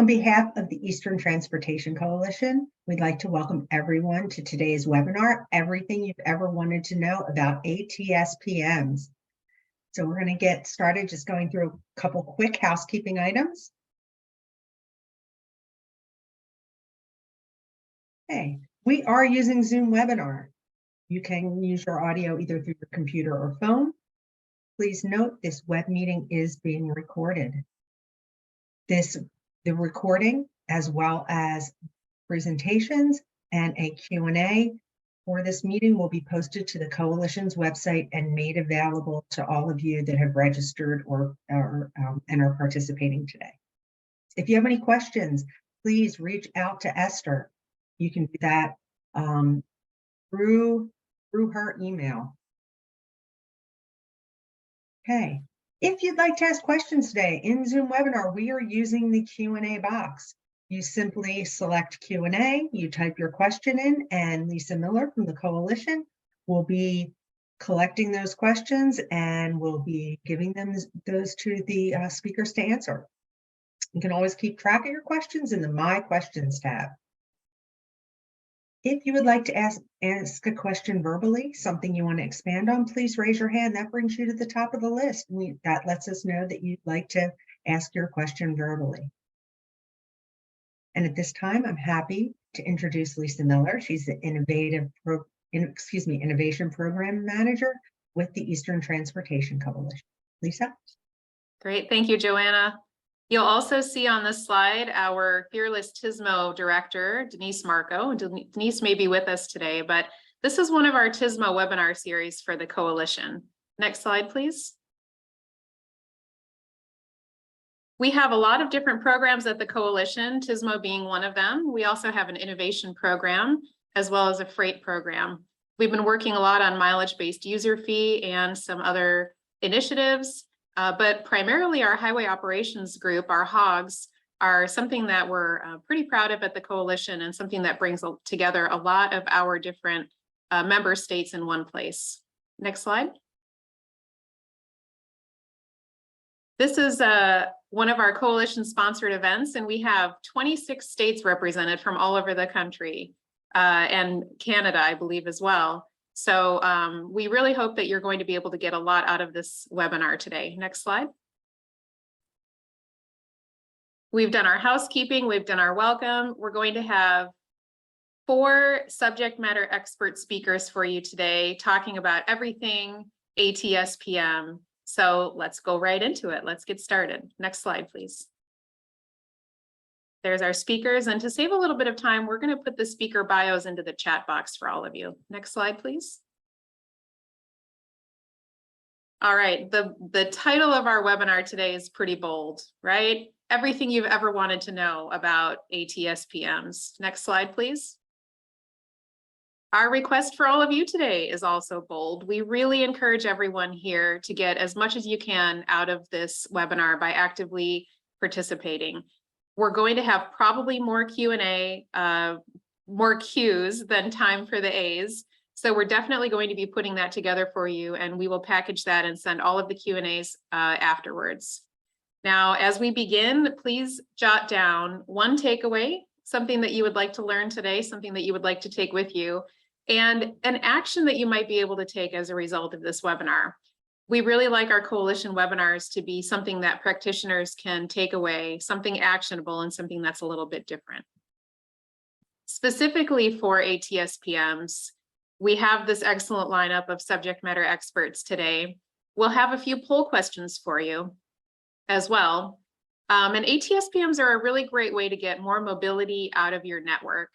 On behalf of the Eastern Transportation Coalition, we'd like to welcome everyone to today's webinar, Everything You've Ever Wanted to Know About ATSPMs. So we're going to get started just going through a couple quick housekeeping items. Okay, we are using Zoom webinar. You can use your audio either through your computer or phone. Please note this web meeting is being recorded. The recording, as well as presentations and a Q&A for this meeting, will be posted to the Coalition's website and made available to all of you that have registered and are participating today. If you have any questions, please reach out to Esther. You can do that through her email. Okay. If you'd like to ask questions today in Zoom webinar, we are using the Q&A box. You simply select Q&A, you type your question in, and Lisa Miller from the Coalition will be collecting those questions and will be giving those to the speakers to answer. You can always keep track of your questions in the My Questions tab. If you would like to ask a question verbally, something you want to expand on, please raise your hand. That brings you to the top of the list. That lets us know that you'd like to ask your question verbally. And at this time, I'm happy to introduce Lisa Miller. She's the Innovation Program Manager with the Eastern Transportation Coalition. Lisa? Great, thank you, Joanna. You'll also see on this slide our fearless TSMO director, Denise Marco. Denise may be with us today, but this is one of our TSMO webinar series for the Coalition. Next slide, please. We have a lot of different programs at the Coalition, TSMO being one of them. We also have an innovation program as well as a freight program. We've been working a lot on mileage-based user fee and some other initiatives. But primarily our highway operations group, our HOGs, are something that we're pretty proud of at the Coalition and something that brings together a lot of our different member states in one place. Next slide. This is one of our Coalition sponsored events, and we have 26 states represented from all over the country and Canada, I believe, as well. So we really hope that you're going to be able to get a lot out of this webinar today. Next slide. We've done our housekeeping, we've done our welcome. We're going to have 4 subject matter expert speakers for you today talking about everything ATSPM. So let's go right into it. Let's get started. Next slide, please. There's our speakers, and to save a little bit of time, we're going to put the speaker bios into the chat box for all of you. Next slide, please. All right, the title of our webinar today is pretty bold, right? Everything you've ever wanted to know about ATSPMs. Next slide, please. Our request for all of you today is also bold. We really encourage everyone here to get as much as you can out of this webinar by actively participating. We're going to have probably more Q&A, more Q's than time for the A's. So we're definitely going to be putting that together for you, and we will package that and send all of the Q&As afterwards. Now, as we begin, please jot down one takeaway, something that you would like to learn today, something that you would like to take with you, and an action that you might be able to take as a result of this webinar. We really like our Coalition webinars to be something that practitioners can take away, something actionable and something that's a little bit different. Specifically for ATSPMs, we have this excellent lineup of subject matter experts today. We'll have a few poll questions for you as well. And ATSPMs are a really great way to get more mobility out of your network.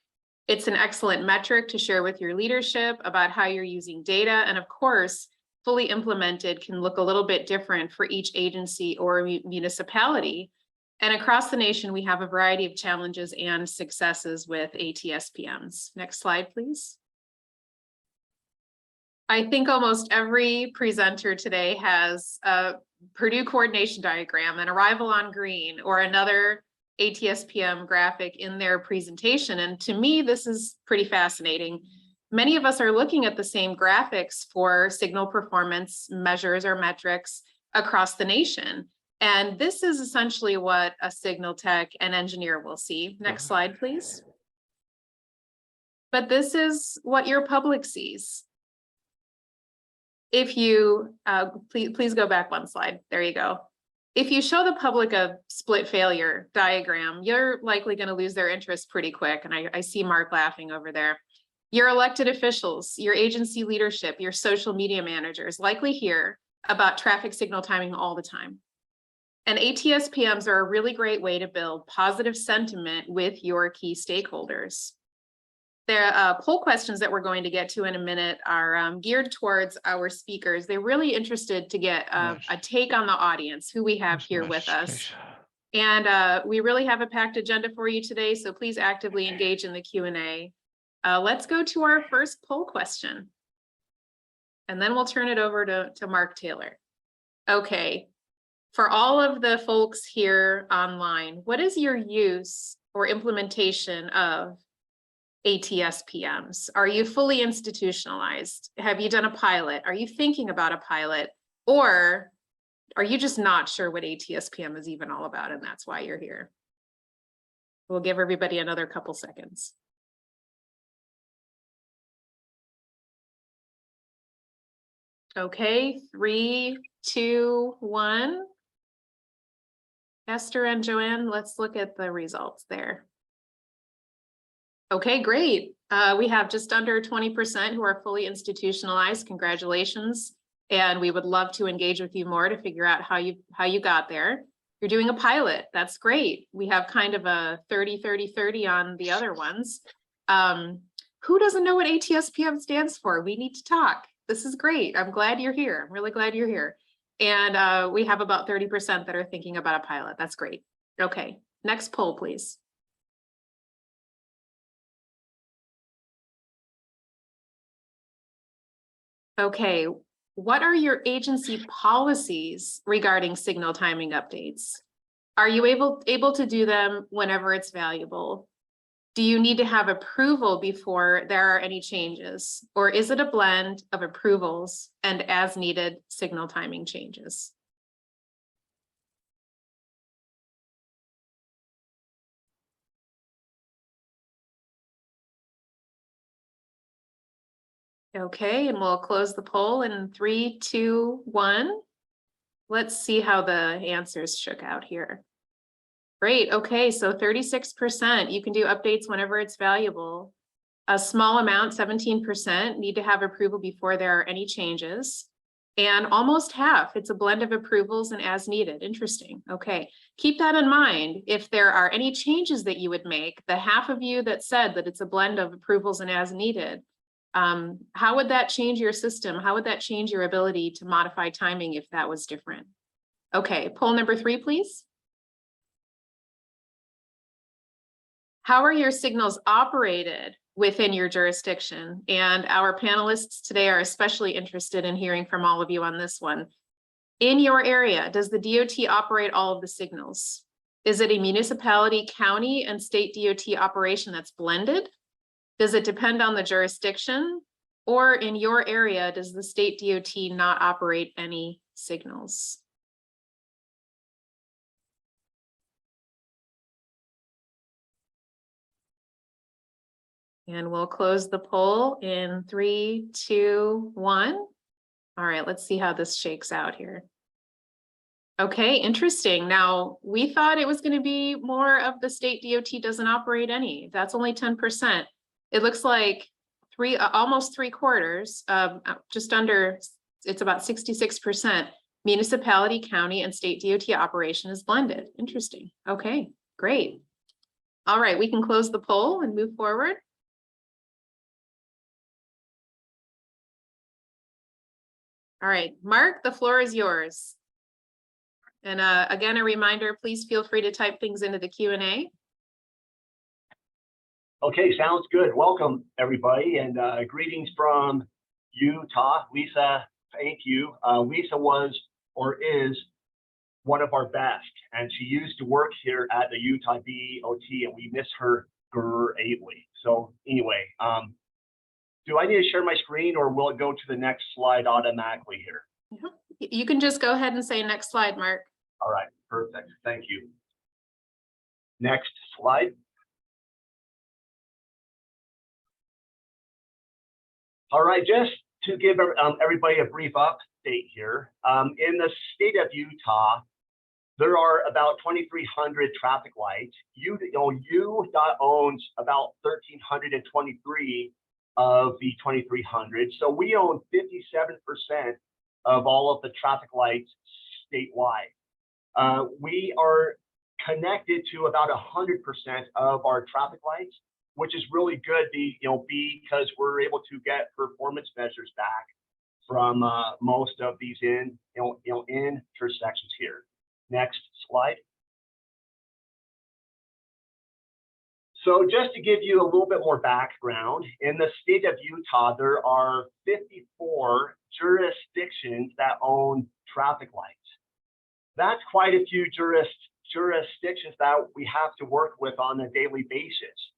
It's an excellent metric to share with your leadership about how you're using data, and of course, fully implemented can look a little bit different for each agency or municipality. And across the nation, we have a variety of challenges and successes with ATSPMs. Next slide, please. I think almost every presenter today has a Purdue coordination diagram, an arrival on green, or another ATSPM graphic in their presentation. And to me, this is pretty fascinating. Many of us are looking at the same graphics for signal performance measures or metrics across the nation. And this is essentially what a signal tech and engineer will see. Next slide, please. But this is what your public sees. If you, please go back one slide. There you go. If you show the public a split failure diagram, you're likely going to lose their interest pretty quick. And I see Mark laughing over there. Your elected officials, your agency leadership, your social media managers likely hear about traffic signal timing all the time. And ATSPMs are a really great way to build positive sentiment with your key stakeholders. The poll questions that we're going to get to in a minute are geared towards our speakers. They're really interested to get a take on the audience, who we have here with us. And we really have a packed agenda for you today, so please actively engage in the Q&A. Let's go to our first poll question. And then we'll turn it over to Mark Taylor. Okay, for all of the folks here online, what is your use or implementation of ATSPMs? Are you fully institutionalized? Have you done a pilot? Are you thinking about a pilot? Or are you just not sure what ATSPM is even all about and that's why you're here? We'll give everybody another couple seconds. Okay, 3, 2, 1. Esther and Joanne, let's look at the results there. Okay, great. We have just under 20% who are fully institutionalized. Congratulations. And we would love to engage with you more to figure out how you got there. You're doing a pilot. That's great. We have kind of a 30-30-30 on the other ones. Who doesn't know what ATSPM stands for? We need to talk. This is great. I'm glad you're here. I'm really glad you're here. And we have about 30% that are thinking about a pilot. That's great. Okay, next poll, please. Okay, what are your agency policies regarding signal timing updates? Are you able to do them whenever it's valuable? Do you need to have approval before there are any changes? Or is it a blend of approvals and as needed signal timing changes? Okay, and we'll close the poll in 3, 2, 1. Let's see how the answers shook out here. Great, okay, so 36%, you can do updates whenever it's valuable. A small amount, 17%, need to have approval before there are any changes. And almost half, it's a blend of approvals and as needed. Interesting, okay. Keep that in mind. If there are any changes that you would make, the half of you that said that it's a blend of approvals and as needed, how would that change your system? How would that change your ability to modify timing if that was different? Okay, poll number 3, please. How are your signals operated within your jurisdiction? And our panelists today are especially interested in hearing from all of you on this one. In your area, does the DOT operate all of the signals? Is it a municipality, county, and state DOT operation that's blended? Does it depend on the jurisdiction? Or in your area, does the state DOT not operate any signals? And we'll close the poll in 3, 2, 1. All right, let's see how this shakes out here. Okay, interesting. Now, we thought it was going to be more of the state DOT doesn't operate any. That's only 10%. It looks like almost 3/4, just under, it's about 66%. Municipality, county, and state DOT operation is blended. Interesting. Okay, great. All right, we can close the poll and move forward. All right, Mark, the floor is yours. And again, a reminder, please feel free to type things into the Q&A. Okay, sounds good. Welcome, everybody, and greetings from Utah. Lisa, thank you. Lisa was or is one of our best, and she used to work here at the Utah DOT, and we miss her greatly. So anyway, do I need to share my screen, or will it go to the next slide automatically here? You can just go ahead and say next slide, Mark. All right, perfect. Thank you. Next slide. All right, just to give everybody a brief update here, in the state of Utah, there are about 2,300 traffic lights. UDOT owns about 1,323 of the 2,300. So we own 57% of all of the traffic lights statewide. We are connected to about 100% of our traffic lights, which is really good, because we're able to get performance measures back from most of these intersections here. Next slide. So just to give you a little bit more background, in the state of Utah, there are 54 jurisdictions that own traffic lights. That's quite a few jurisdictions that we have to work with on a daily basis.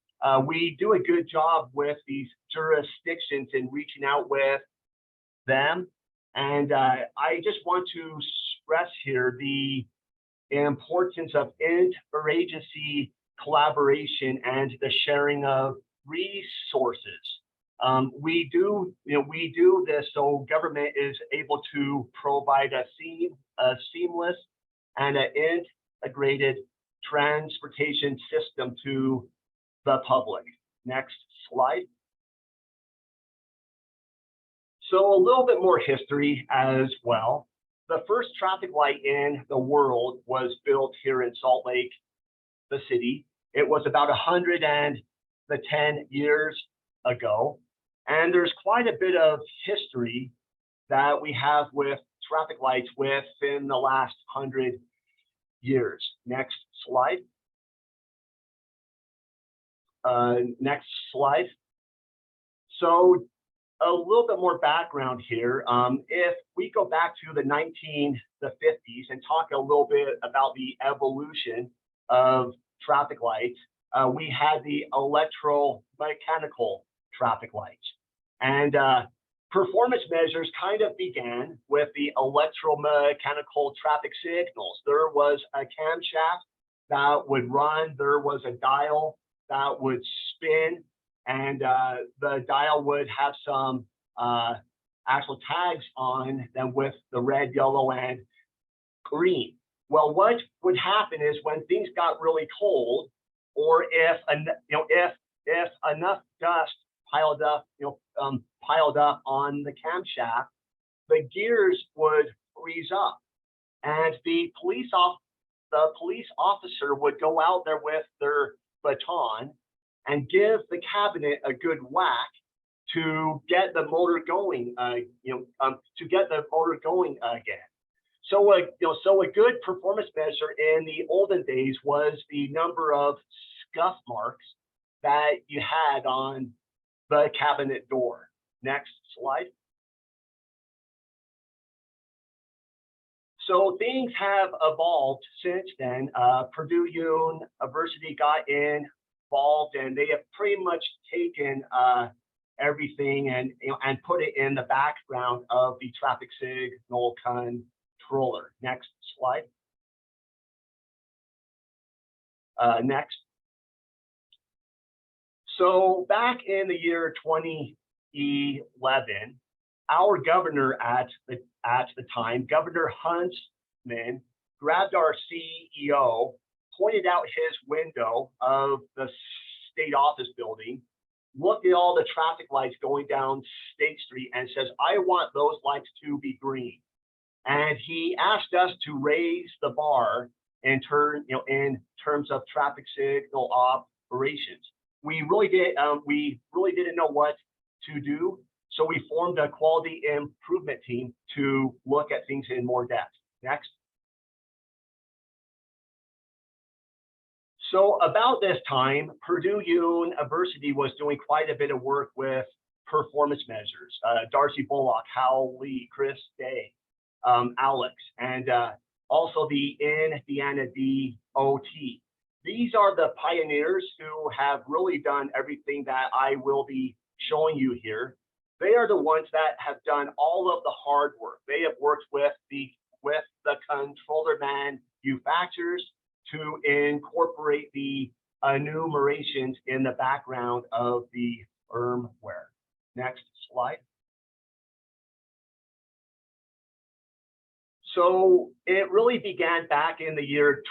We do a good job with these jurisdictions in reaching out with them. And I just want to stress here the importance of interagency collaboration and the sharing of resources. We do this so government is able to provide a seamless and an integrated transportation system to the public. Next slide. So a little bit more history as well. The first traffic light in the world was built here in Salt Lake, the city. It was about 110 years ago. And there's quite a bit of history that we have with traffic lights within the last 100 years. Next slide. Next slide. So a little bit more background here. If we go back to the 1950s and talk a little bit about the evolution of traffic lights, we had the electromechanical traffic lights. And performance measures kind of began with the electromechanical traffic signals. There was a camshaft that would run, there was a dial that would spin, and the dial would have some actual tags on them with the red, yellow, and green. Well, what would happen is when things got really cold, or if enough dust piled up on the camshaft, the gears would freeze up, and the police officer would go out there with their baton and give the cabinet a good whack to get the motor going, again. So a good performance measure in the olden days was the number of scuff marks that you had on the cabinet door. Next slide. So things have evolved since then. Purdue University got involved, and they have pretty much taken everything and put it in the background of the traffic signal controller. Next slide. Next. So back in the year 2011, our governor at the time, Governor Huntsman, grabbed our CEO, pointed out his window of the state office building, looked at all the traffic lights going down State Street, and says, "I want those lights to be green." And he asked us to raise the bar in terms of traffic signal operations. We really didn't know what to do, so we formed a quality improvement team to look at things in more depth. Next. So about this time, Purdue University was doing quite a bit of work with performance measures. Darcy Bullock, Hal Lee, Chris Day, Alex, and also the Indiana DOT. These are the pioneers who have really done everything that I will be showing you here. They are the ones that have done all of the hard work. They have worked with the controller man view factors to incorporate the enumerations in the background of the firmware. Next slide. So it really began back in the year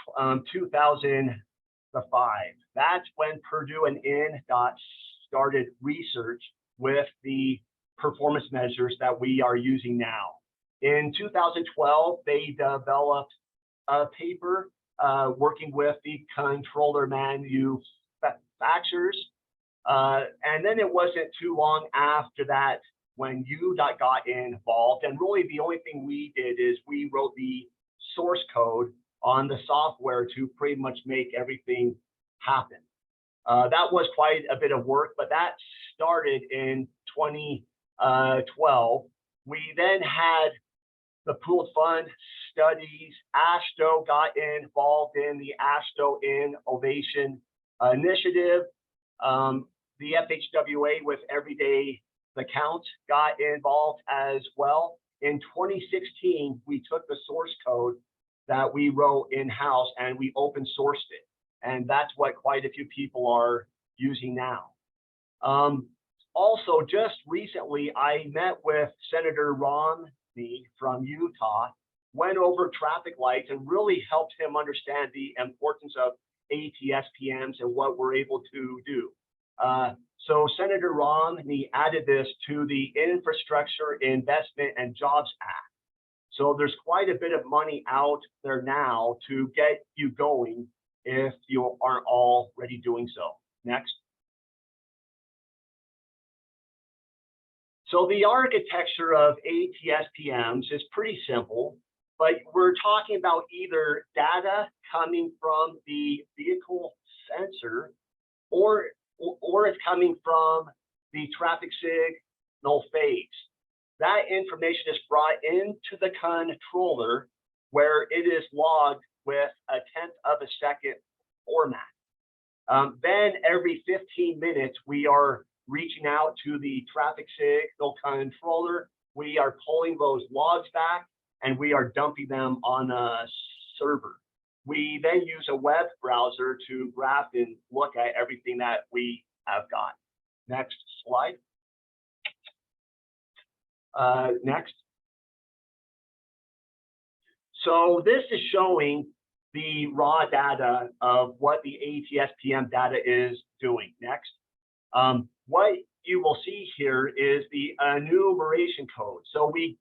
2005. That's when Purdue and INDOT started research with the performance measures that we are using now. In 2012, they developed a paper working with the controller manufacturers. And then it wasn't too long after that when UDOT got involved. And really the only thing we did is we wrote the source code on the software to pretty much make everything happen. That was quite a bit of work, but that started in 2012. We then had the pooled fund studies. AASHTO got involved in the AASHTO Innovation Initiative. The FHWA with Everyday the Count got involved as well. In 2016, we took the source code that we wrote in-house and we open sourced it. And that's what quite a few people are using now. Also, just recently, I met with Senator Romney from Utah, went over traffic lights and really helped him understand the importance of ATSPMs and what we're able to do. So Senator Romney added this to the Infrastructure Investment and Jobs Act. So there's quite a bit of money out there now to get you going if you aren't already doing so. Next. So the architecture of ATSPMs is pretty simple, but we're talking about either data coming from the vehicle sensor or it's coming from the traffic signal phase. That information is brought into the controller where it is logged with a 1/10 of a second format. Then every 15 minutes, we are reaching out to the traffic signal controller. We are pulling those logs back and we are dumping them on a server. We then use a web browser to graph and look at everything that we have got. Next slide. Next. So this is showing the raw data of what the ATSPM data is doing. Next. What you will see here is the enumeration code. So we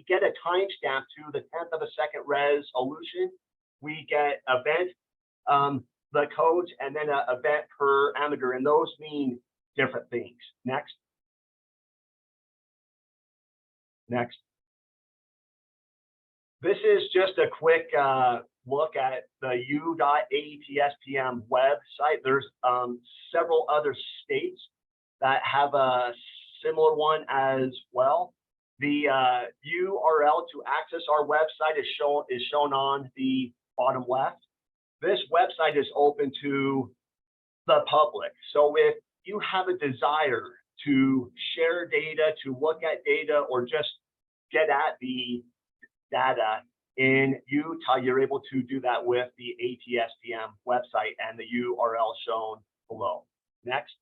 get a timestamp to the 1/10 of a second resolution. We get event, the codes, and then an event parameter, and those mean different things. Next. Next. This is just a quick look at the U.ATSPM website. There's several other states that have a similar one as well. The URL to access our website is shown on the bottom left. This website is open to the public. So if you have a desire to share data, to look at data, or just get at the data in Utah, you're able to do that with the ATSPM website and the URL shown below. Next.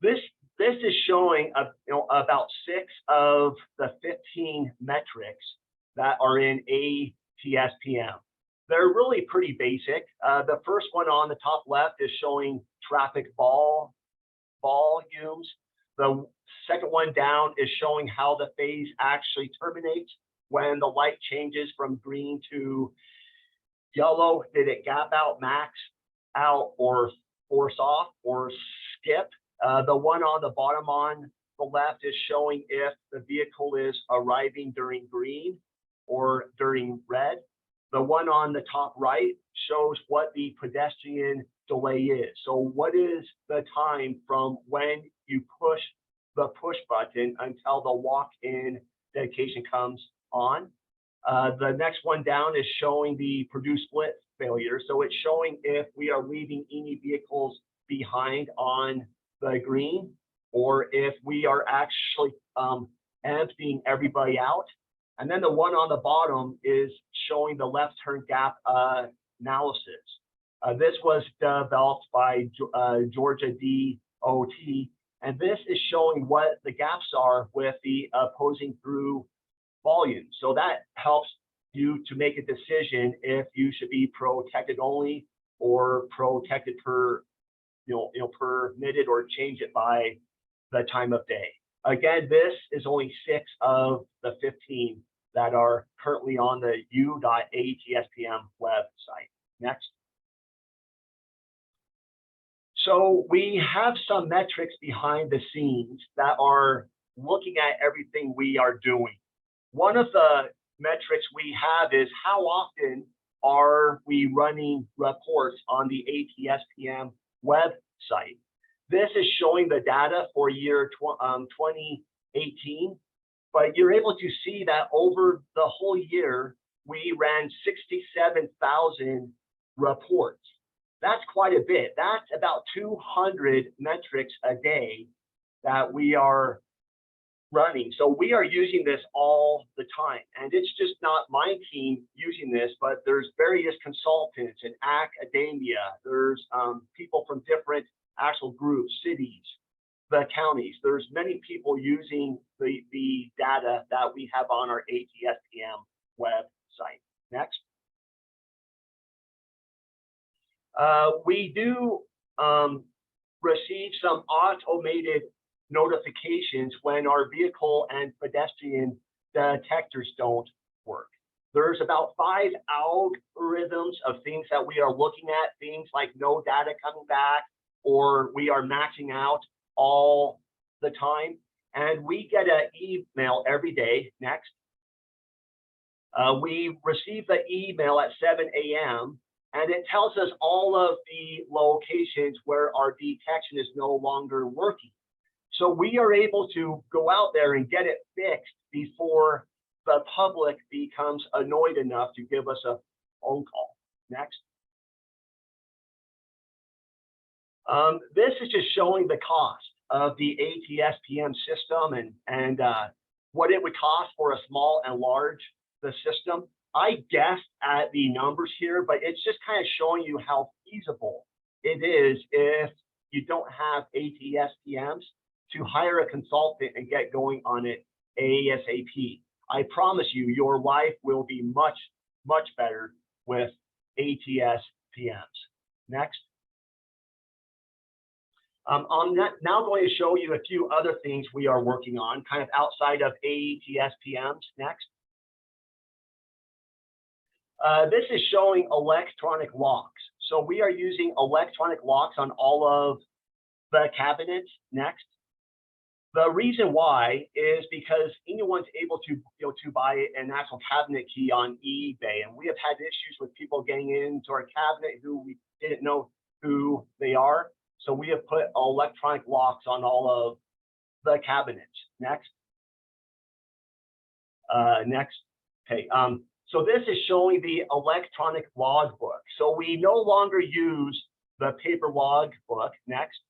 This is showing about 6 of the 15 metrics that are in ATSPM. They're really pretty basic. The first one on the top left is showing traffic volumes. The second one down is showing how the phase actually terminates when the light changes from green to yellow. Did it gap out, max out, or force off, or skip? The one on the bottom on the left is showing if the vehicle is arriving during green or during red. The one on the top right shows what the pedestrian delay is. So what is the time from when you push the push button until the walk-in dedication comes on? The next one down is showing the Purdue split failure. So it's showing if we are leaving any vehicles behind on the green, or if we are actually emptying everybody out. And then the one on the bottom is showing the left turn gap analysis. This was developed by Georgia DOT, and this is showing what the gaps are with the opposing through volume. So that helps you to make a decision if you should be protected only or protected permitted, or change it by the time of day. Again, this is only 6 of the 15 that are currently on the u.atspm website. Next. So we have some metrics behind the scenes that are looking at everything we are doing. One of the metrics we have is how often are we running reports on the ATSPM website. This is showing the data for year 2018, but you're able to see that over the whole year, we ran 67,000 reports. That's quite a bit. That's about 200 metrics a day that we are running. So we are using this all the time. And it's just not my team using this, but there's various consultants in academia. There's people from different actual groups, cities, the counties. There's many people using the data that we have on our ATSPM website. Next. We do receive some automated notifications when our vehicle and pedestrian detectors don't work. There's about 5 algorithms of things that we are looking at, things like no data coming back, or we are maxing out all the time. And we get an email every day. Next. We receive the email at 7 a.m. and it tells us all of the locations where our detection is no longer working. So we are able to go out there and get it fixed before the public becomes annoyed enough to give us a phone call. Next. This is just showing the cost of the ATSPM system and what it would cost for a small and large the system. I guessed at the numbers here, but it's just kind of showing you how feasible it is if you don't have ATSPMs to hire a consultant and get going on it ASAP. I promise you, your life will be much, much better with ATSPMs. Next. I'm now going to show you a few other things we are working on, kind of outside of ATSPMs. Next. This is showing electronic locks. So we are using electronic locks on all of the cabinets. Next. The reason why is because anyone's able to buy an actual cabinet key on eBay, and we have had issues with people getting into our cabinet who we didn't know who they are. So we have put electronic locks on all of the cabinets. Next. Next. Okay. So this is showing the electronic logbook. So we no longer use the paper logbook. Next.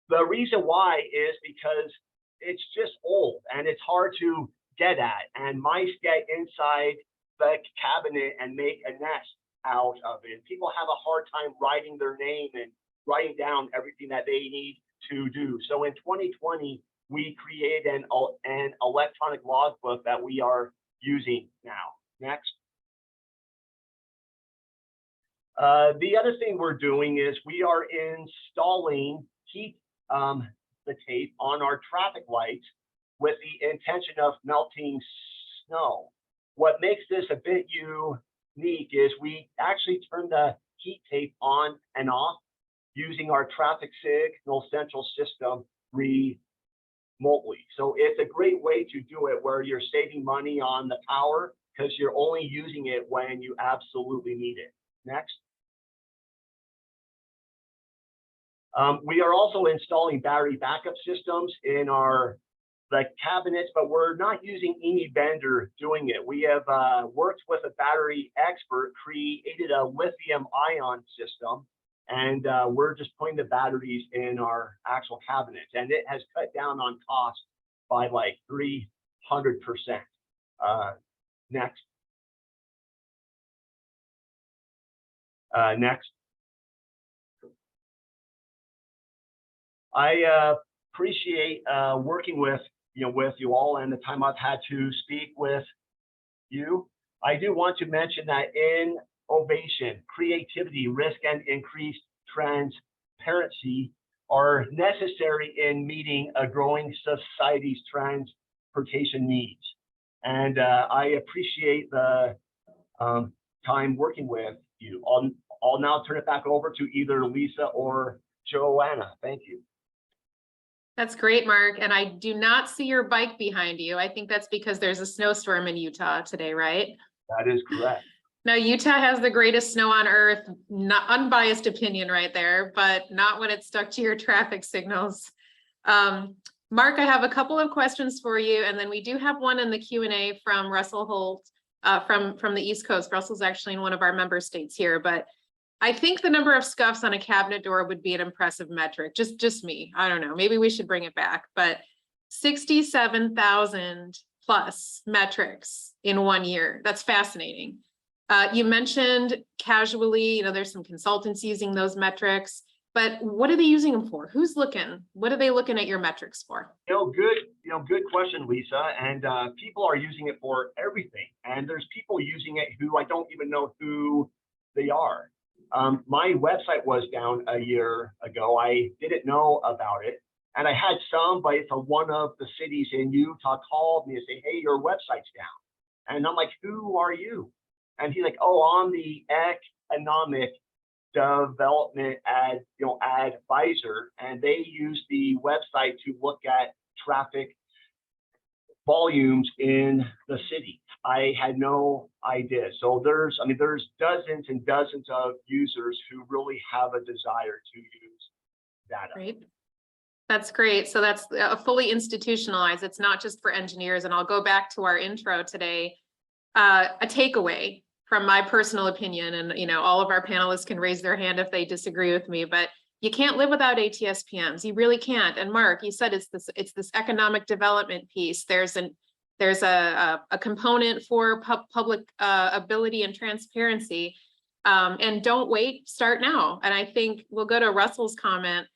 The reason why is because it's just old and it's hard to get at, and mice get inside the cabinet and make a nest out of it. People have a hard time writing their name and writing down everything that they need to do. So in 2020, we created an electronic logbook that we are using now. Next. The other thing we're doing is we are installing heat the tape on our traffic lights with the intention of melting snow. What makes this a bit unique is we actually turn the heat tape on and off using our traffic signal central system remotely. So it's a great way to do it where you're saving money on the power because you're only using it when you absolutely need it. Next. We are also installing battery backup systems in the cabinets, but we're not using any vendor doing it. We have worked with a battery expert, created a lithium ion system, and we're just putting the batteries in our actual cabinets, and it has cut down on cost by like 300%. Next. Next. I appreciate working with you all and the time I've had to speak with you. I do want to mention that innovation, creativity, risk, and increased transparency are necessary in meeting a growing society's transportation needs. And I appreciate the time working with you. I'll now turn it back over to either Lisa or Joanna. Thank you. That's great, Mark. And I do not see your bike behind you. I think that's because there's a snowstorm in Utah today, right? That is correct. Now, Utah has the greatest snow on earth, not unbiased opinion right there, but not when it's stuck to your traffic signals. Mark, I have a couple of questions for you, and then we do have one in the Q&A from Russell Holt from the East Coast. Russell's actually in one of our member states here, but I think the number of scuffs on a cabinet door would be an impressive metric. Just me. I don't know. Maybe we should bring it back, but 67,000 plus metrics in 1 year. That's fascinating. You mentioned casually, there's some consultants using those metrics, but what are they using them for? Who's looking? What are they looking at your metrics for? Good question, Lisa. And people are using it for everything. And there's people using it who I don't even know who they are. My website was down a year ago. I didn't know about it. And I had somebody from one of the cities in Utah called me and say, hey, your website's down. And I'm like, who are you? And he's like, oh, I'm the economic development advisor. And they use the website to look at traffic volumes in the city. I had no idea. So there's dozens and dozens of users who really have a desire to use data. Great. That's great. So that's fully institutionalized. It's not just for engineers. And I'll go back to our intro today. A takeaway from my personal opinion, and all of our panelists can raise their hand if they disagree with me, but you can't live without ATSPMs. You really can't. And Mark, you said it's this economic development piece. There's a component for public ability and transparency. And don't wait, start now. And I think we'll go to Russell's comment.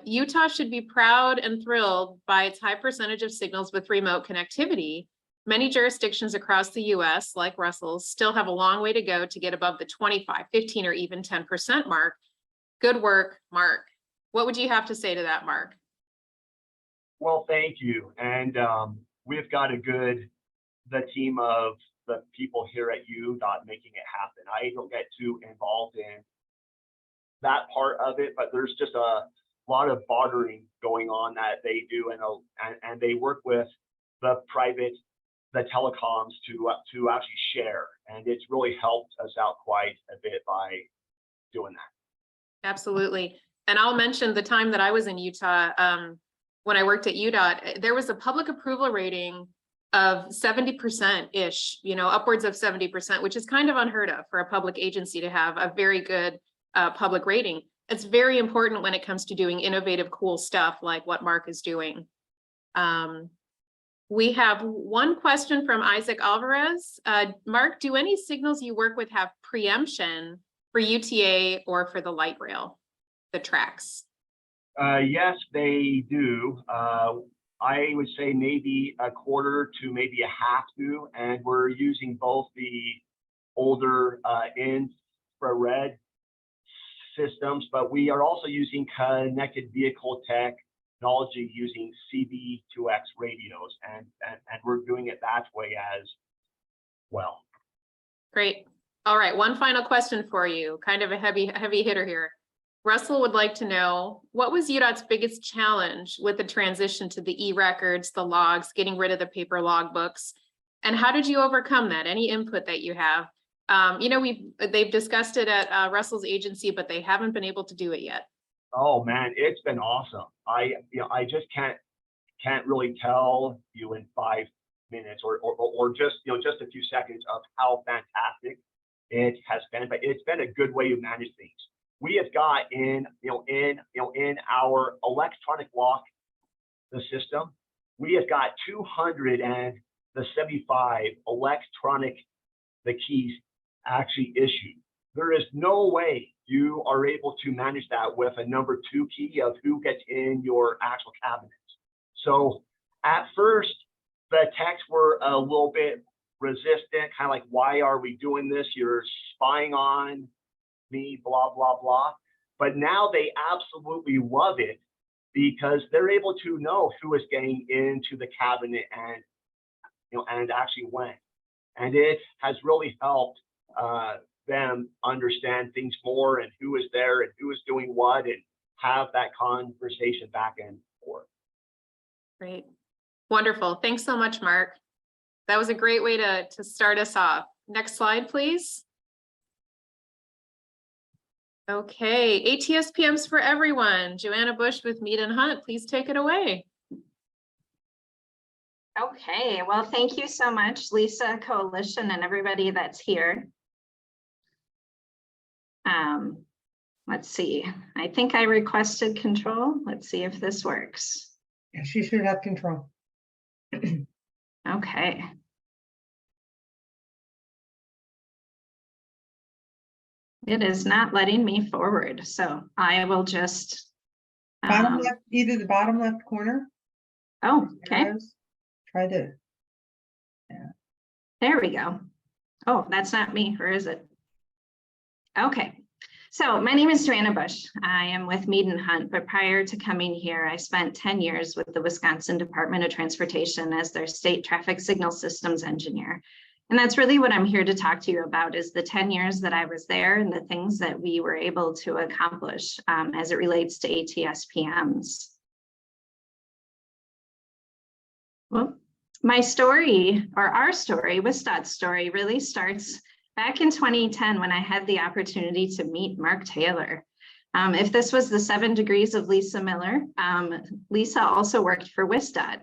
Utah should be proud and thrilled by its high percentage of signals with remote connectivity. Many jurisdictions across the US, like Russell's, still have a long way to go to get above the 25, 15, or even 10% mark. Good work, Mark. What would you have to say to that, Mark? Well, thank you. And we've got the team of the people here at UDOT making it happen. I don't get too involved in that part of it, but there's just a lot of bartering going on that they do, and they work with the telecoms to actually share, and it's really helped us out quite a bit by doing that. Absolutely. And I'll mention the time that I was in Utah, when I worked at UDOT, there was a public approval rating of 70%-ish, upwards of 70%, which is kind of unheard of for a public agency to have a very good public rating. It's very important when it comes to doing innovative, cool stuff like what Mark is doing. We have one question from Isaac Alvarez. Mark, do any signals you work with have preemption for UTA or for the light rail, the tracks? Yes, they do. I would say maybe a quarter to maybe a half do, and we're using both the older infrared systems, but we are also using connected vehicle technology using CB2X radios, and we're doing it that way as well. Great. All right, one final question for you, kind of a heavy hitter here. Russell would like to know, what was UDOT's biggest challenge with the transition to the e-records, the logs, getting rid of the paper logbooks, and how did you overcome that? Any input that you have? They've discussed it at Russell's agency, but they haven't been able to do it yet. Oh man, it's been awesome. I just can't really tell you in 5 minutes or just just a few seconds of how fantastic it has been. But it's been a good way to manage things. We have got in our electronic lock, the system, we have got 200 and the 75 electronic, the keys actually issued. There is no way you are able to manage that with a number 2 key of who gets in your actual cabinets. So at first, the techs were a little bit resistant, kind of like, why are we doing this? You're spying on me, blah, blah, blah. But now they absolutely love it because they're able to know who is getting into the cabinet and, and actually when. And it has really helped them understand things more and who is there and who is doing what and have that conversation back and forth. Great. Wonderful. Thanks so much, Mark. That was a great way to start us off. Next slide, please. Okay, ATSPMs for everyone. Joanna Bush with Mead and Hunt, please take it away. Okay, well, thank you so much, Lisa, Coalition, and everybody that's here. Let's see, I think I requested control. Let's see if this works. Yeah, she should have control. Okay. It is not letting me forward, so I will just. Bottom left, either the bottom left corner. Oh, okay. Try the. There we go. Oh, that's not me, or is it? Okay. So my name is Joanna Bush. I am with Mead and Hunt, but prior to coming here, I spent 10 years with the Wisconsin Department of Transportation as their state traffic signal systems engineer. And that's really what I'm here to talk to you about is the 10 years that I was there and the things that we were able to accomplish as it relates to ATSPMs. Well, my story, or our story, WSDOT's story, really starts back in 2010 when I had the opportunity to meet Mark Taylor. If this was the 7 degrees of Lisa Miller, Lisa also worked for WSDOT,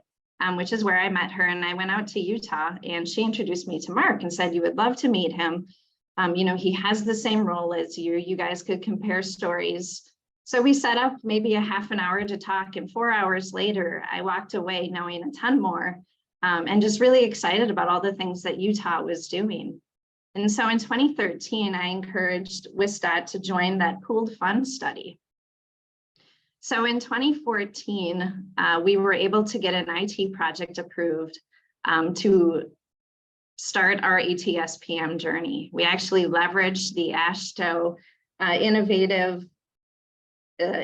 which is where I met her. And I went out to Utah and she introduced me to Mark and said, you would love to meet him. He has the same role as you. You guys could compare stories. So we set up maybe a half an hour to talk, and 4 hours later, I walked away knowing a ton more and just really excited about all the things that Utah was doing. And so in 2013, I encouraged WSDOT to join that pooled fund study. So in 2014, we were able to get an IT project approved to start our ATSPM journey. We actually leveraged the AASHTO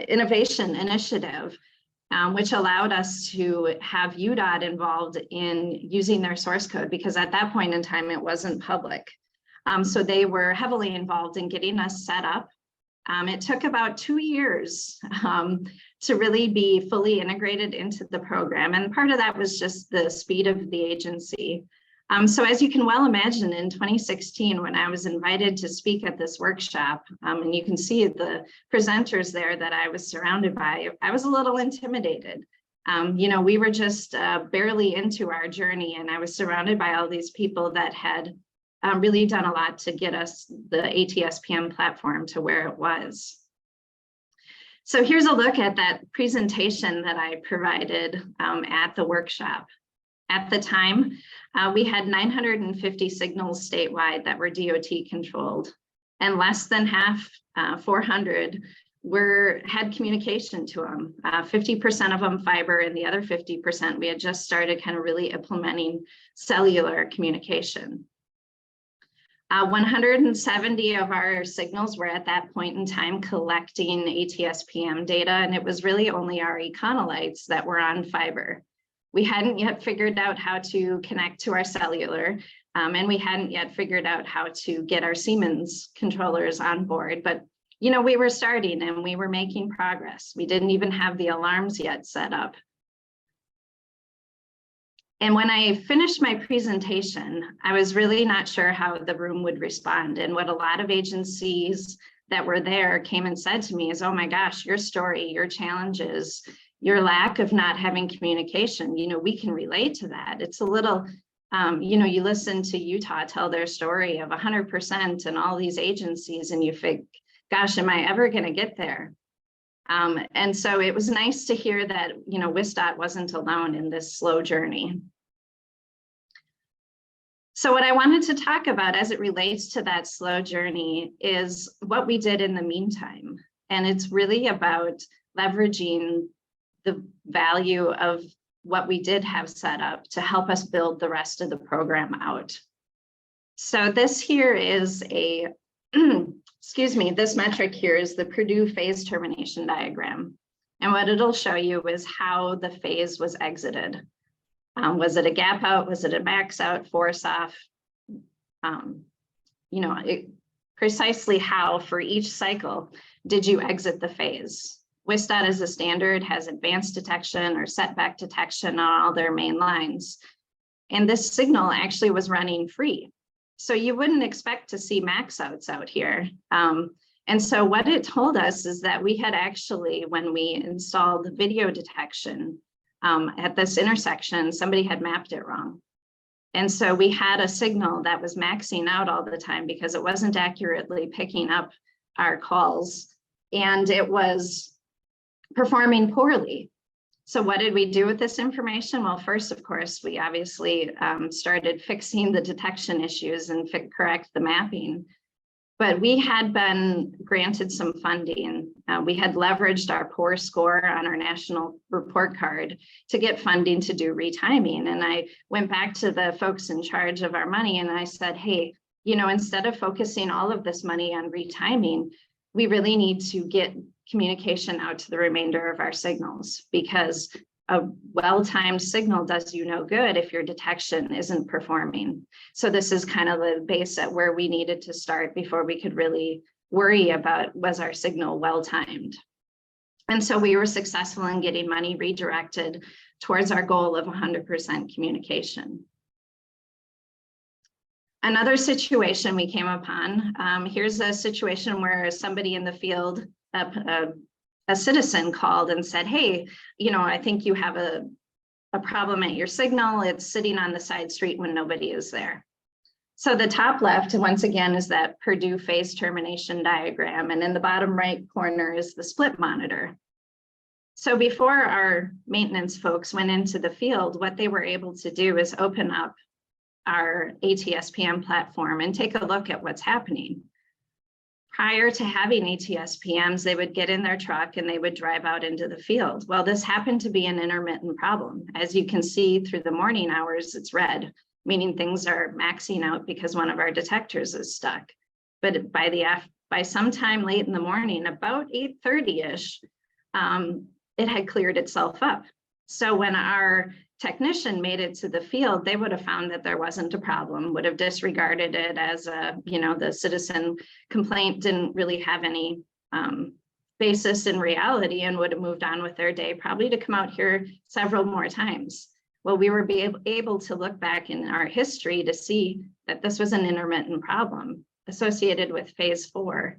Innovation Initiative, which allowed us to have UDOT involved in using their source code, because at that point in time, it wasn't public. So they were heavily involved in getting us set up. It took about 2 years to really be fully integrated into the program. And part of that was just the speed of the agency. So as you can well imagine, in 2016, when I was invited to speak at this workshop, and you can see the presenters there that I was surrounded by, I was a little intimidated. We were just barely into our journey, and I was surrounded by all these people that had really done a lot to get us the ATSPM platform to where it was. So here's a look at that presentation that I provided at the workshop. At the time, we had 950 signals statewide that were DOT controlled, and less than half, 400, had communication to them. 50% of them fiber, and the other 50% we had just started kind of really implementing cellular communication. 170 of our signals were at that point in time collecting ATSPM data, and it was really only our Econolytes that were on fiber. We hadn't yet figured out how to connect to our cellular, and we hadn't yet figured out how to get our Siemens controllers on board. But, we were starting and we were making progress. We didn't even have the alarms yet set up. And when I finished my presentation, I was really not sure how the room would respond. And what a lot of agencies that were there came and said to me is, oh my gosh, your story, your challenges, your lack of not having communication, we can relate to that. It's a little, you listen to Utah tell their story of 100% and all these agencies, and you think, gosh, am I ever going to get there? And so it was nice to hear that, WSDOT wasn't alone in this slow journey. So what I wanted to talk about as it relates to that slow journey is what we did in the meantime. And it's really about leveraging the value of what we did have set up to help us build the rest of the program out. So this here is a, excuse me, this metric here is the Purdue phase termination diagram. And what it'll show you is how the phase was exited. Was it a gap out? Was it a max out, force off? Precisely how for each cycle did you exit the phase? WSDOT as a standard has advanced detection or setback detection on all their main lines. And this signal actually was running free. So you wouldn't expect to see max outs out here. And so what it told us is that we had actually, when we installed video detection at this intersection, somebody had mapped it wrong. And so we had a signal that was maxing out all the time because it wasn't accurately picking up our calls and it was performing poorly. So what did we do with this information? Well, first, of course, we obviously started fixing the detection issues and correct the mapping. But we had been granted some funding. We had leveraged our poor score on our national report card to get funding to do retiming. And I went back to the folks in charge of our money and I said, hey, instead of focusing all of this money on retiming, we really need to get communication out to the remainder of our signals, because a well-timed signal does you no good if your detection isn't performing. So this is kind of the base at where we needed to start before we could really worry about, was our signal well-timed? And so we were successful in getting money redirected towards our goal of 100% communication. Another situation we came upon, here's a situation where somebody in the field, a citizen called and said, hey, I think you have a problem at your signal. It's sitting on the side street when nobody is there. So the top left, once again, is that Purdue phase termination diagram. And in the bottom right corner is the split monitor. So before our maintenance folks went into the field, what they were able to do is open up our ATSPM platform and take a look at what's happening. Prior to having ATSPMs, they would get in their truck and they would drive out into the field. Well, this happened to be an intermittent problem. As you can see through the morning hours, it's red, meaning things are maxing out because one of our detectors is stuck. But by sometime late in the morning, about 8:30-ish, it had cleared itself up. So when our technician made it to the field, they would have found that there wasn't a problem, would have disregarded it as the citizen complaint didn't really have any basis in reality, and would have moved on with their day, probably to come out here several more times. Well, we were able to look back in our history to see that this was an intermittent problem associated with phase 4.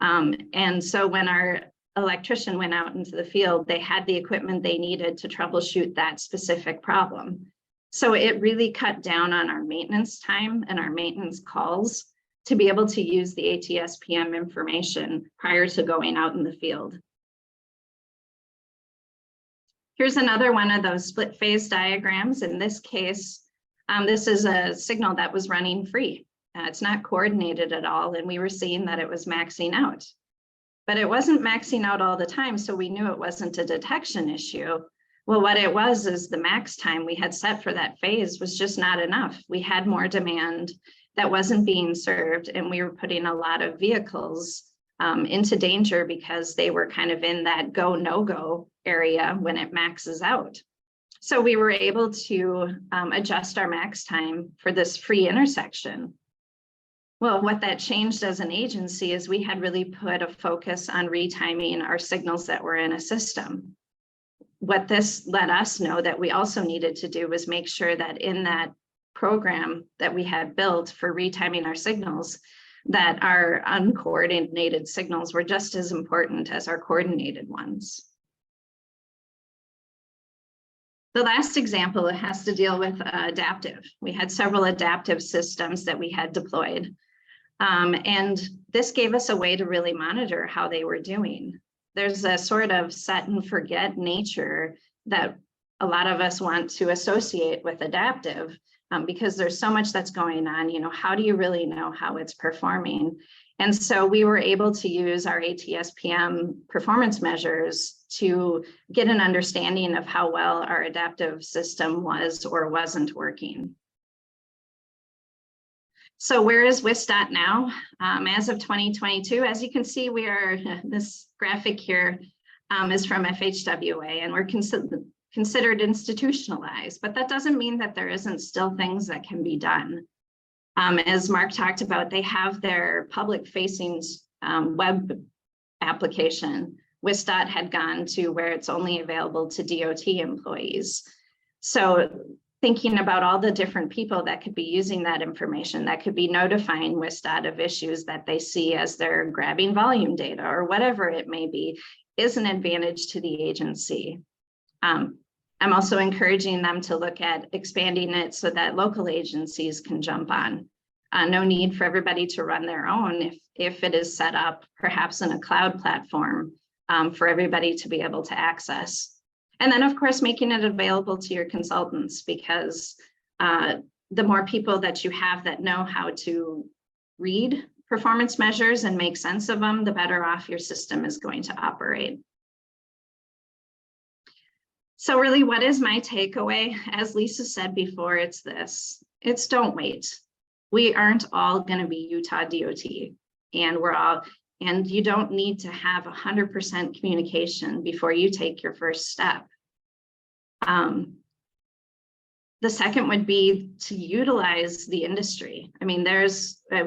And so when our electrician went out into the field, they had the equipment they needed to troubleshoot that specific problem. So it really cut down on our maintenance time and our maintenance calls to be able to use the ATSPM information prior to going out in the field. Here's another one of those split phase diagrams. In this case, this is a signal that was running free. It's not coordinated at all, and we were seeing that it was maxing out. But it wasn't maxing out all the time, so we knew it wasn't a detection issue. Well, what it was is the max time we had set for that phase was just not enough. We had more demand that wasn't being served, and we were putting a lot of vehicles into danger because they were kind of in that go, no-go area when it maxes out. So we were able to adjust our max time for this free intersection. Well, what that changed as an agency is we had really put a focus on retiming our signals that were in a system. What this let us know that we also needed to do was make sure that in that program that we had built for retiming our signals, that our uncoordinated signals were just as important as our coordinated ones. The last example has to deal with adaptive. We had several adaptive systems that we had deployed. And this gave us a way to really monitor how they were doing. There's a sort of set and forget nature that a lot of us want to associate with adaptive, because there's so much that's going on. How do you really know how it's performing? And so we were able to use our ATSPM performance measures to get an understanding of how well our adaptive system was or wasn't working. So where is WSDOT now? As of 2022, as you can see, this graphic here is from FHWA, and we're considered institutionalized, but that doesn't mean that there isn't still things that can be done. As Mark talked about, they have their public-facing web application. WSDOT had gone to where it's only available to DOT employees. So thinking about all the different people that could be using that information, that could be notifying WSDOT of issues that they see as they're grabbing volume data or whatever it may be, is an advantage to the agency. I'm also encouraging them to look at expanding it so that local agencies can jump on. No need for everybody to run their own if it is set up perhaps in a cloud platform for everybody to be able to access. And then, of course, making it available to your consultants, because the more people that you have that know how to read performance measures and make sense of them, the better off your system is going to operate. So really, what is my takeaway? As Lisa said before, it's this. It's don't wait. We aren't all going to be Utah DOT, and you don't need to have 100% communication before you take your first step. The second would be to utilize the industry. I mean,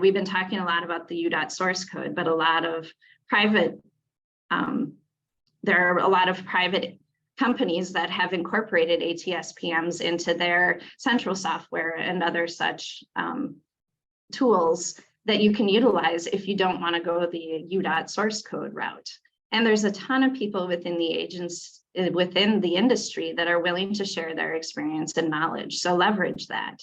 we've been talking a lot about the UDOT source code, but there are a lot of private companies that have incorporated ATSPMs into their central software and other such tools that you can utilize if you don't want to go the UDOT source code route. And there's a ton of people within the industry that are willing to share their experience and knowledge. So leverage that.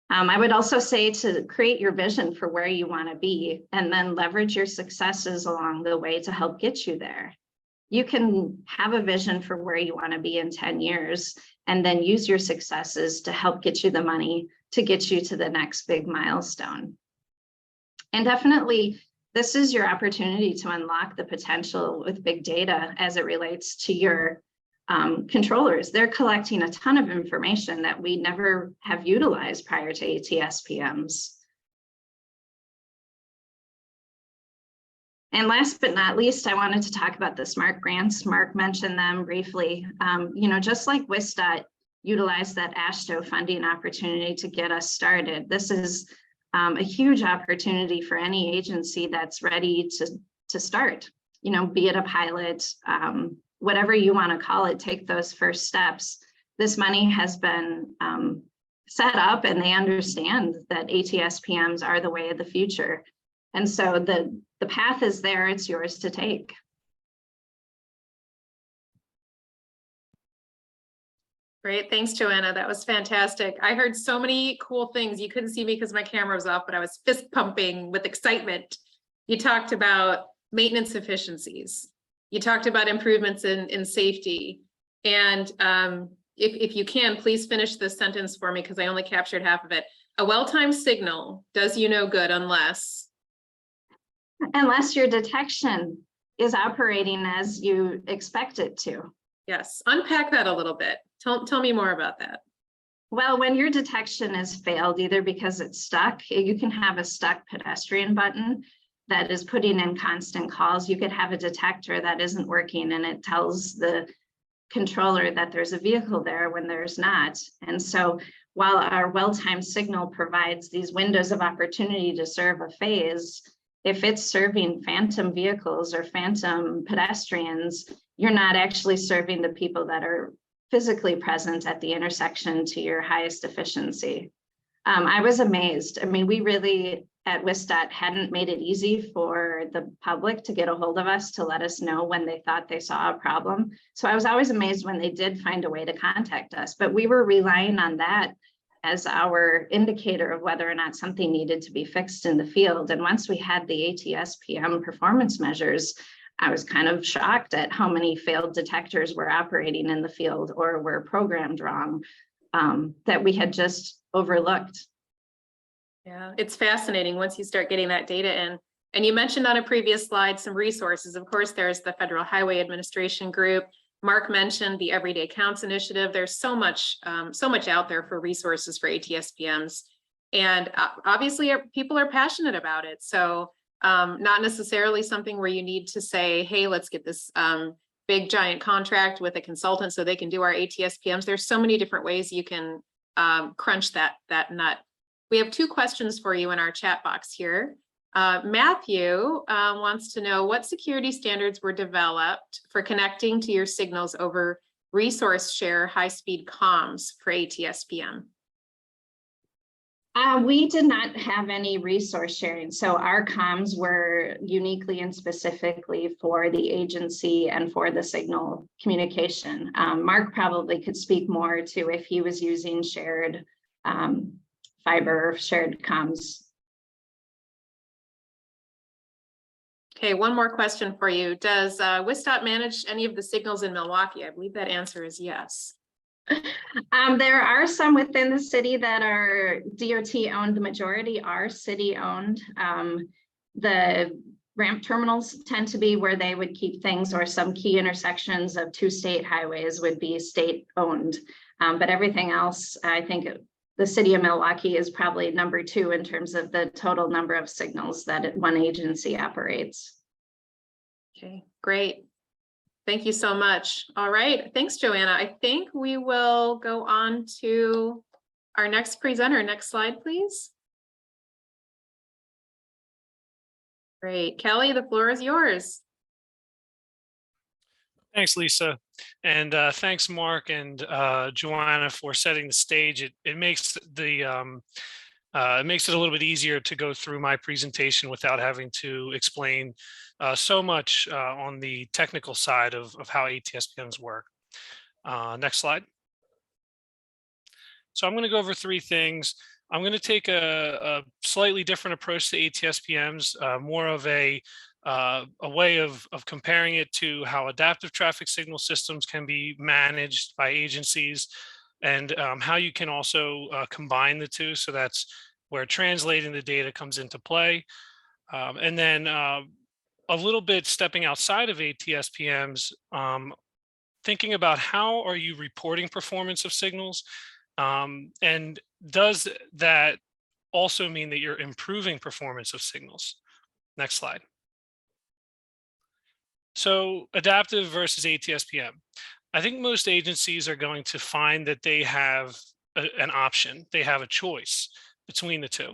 I would also say to create your vision for where you want to be, and then leverage your successes along the way to help get you there. You can have a vision for where you want to be in 10 years, and then use your successes to help get you the money to get you to the next big milestone. And definitely, this is your opportunity to unlock the potential with big data as it relates to your controllers. They're collecting a ton of information that we never have utilized prior to ATSPMs. And last but not least, I wanted to talk about the SMART grants. Mark mentioned them briefly. Just like WSDOT utilized that AASHTO funding opportunity to get us started, this is a huge opportunity for any agency that's ready to start, be it a pilot, whatever you want to call it, take those first steps. This money has been set up, and they understand that ATSPMs are the way of the future. And so the path is there, it's yours to take. Great, thanks, Joanna. That was fantastic. I heard so many cool things. You couldn't see me because my camera was off, but I was fist pumping with excitement. You talked about maintenance efficiencies. You talked about improvements in safety. And if you can, please finish this sentence for me because I only captured half of it. A well-timed signal does you no good unless your detection is operating as you expect it to. Yes, unpack that a little bit. Tell me more about that. Well, when your detection is failed, either because it's stuck, you can have a stuck pedestrian button that is putting in constant calls. You could have a detector that isn't working and it tells the controller that there's a vehicle there when there's not. And so while our well-timed signal provides these windows of opportunity to serve a phase, if it's serving phantom vehicles or phantom pedestrians, you're not actually serving the people that are physically present at the intersection to your highest efficiency. I was amazed. I mean, we really at WSDOT hadn't made it easy for the public to get a hold of us to let us know when they thought they saw a problem. So I was always amazed when they did find a way to contact us, but we were relying on that as our indicator of whether or not something needed to be fixed in the field. And once we had the ATSPM performance measures, I was kind of shocked at how many failed detectors were operating in the field or were programmed wrong. that we had just overlooked. Yeah, it's fascinating once you start getting that data in. And you mentioned on a previous slide some resources. Of course, there's the Federal Highway Administration Group. Mark mentioned the Everyday Counts Initiative. There's so much out there for resources for ATSPMs. And obviously people are passionate about it. So not necessarily something where you need to say, hey, let's get this big giant contract with a consultant so they can do our ATSPMs. There's so many different ways you can crunch that nut. We have 2 questions for you in our chat box here. Matthew wants to know what security standards were developed for connecting to your signals over resource share high-speed comms for ATSPM. We did not have any resource sharing. So our comms were uniquely and specifically for the agency and for the signal communication. Mark probably could speak more to if he was using shared fiber, shared comms. Okay, one more question for you. Does WISTOT manage any of the signals in Milwaukee? I believe that answer is yes. There are some within the city that are DOT owned. The majority are city owned. The ramp terminals tend to be where they would keep things, or some key intersections of 2 state highways would be state owned. But everything else, I think the city of Milwaukee is probably number 2 in terms of the total number of signals that one agency operates. Okay, great. Thank you so much. All right, thanks, Joanna. I think we will go on to our next presenter. Next slide, please. Great, Kelly, the floor is yours. Thanks, Lisa. And thanks, Mark and Joanna, for setting the stage. It makes the it makes it a little bit easier to go through my presentation without having to explain so much on the technical side of how ATSPMs work. Next slide. So I'm going to go over 3 things. I'm going to take a slightly different approach to ATSPMs, more of a way of comparing it to how adaptive traffic signal systems can be managed by agencies, and how you can also combine the 2. So that's where translating the data comes into play. And then a little bit stepping outside of ATSPMs, thinking about how are you reporting performance of signals, and does that also mean that you're improving performance of signals? Next slide. So adaptive versus ATSPM. I think most agencies are going to find that they have an option. They have a choice between the 2.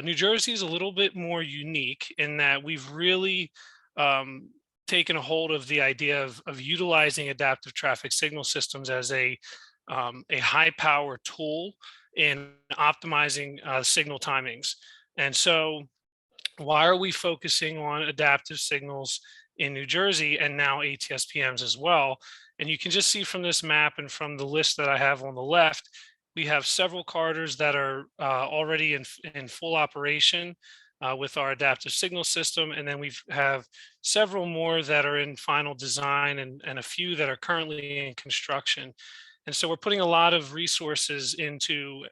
New Jersey is a little bit more unique in that we've really taken a hold of the idea of utilizing adaptive traffic signal systems as a high power tool in optimizing signal timings. And so why are we focusing on adaptive signals in New Jersey and now ATSPMs as well? And you can just see from this map and from the list that I have on the left, we have several corridors that are already in full operation with our adaptive signal system. And then we have several more that are in final design, and a few that are currently in construction. And so we're putting a lot of resources into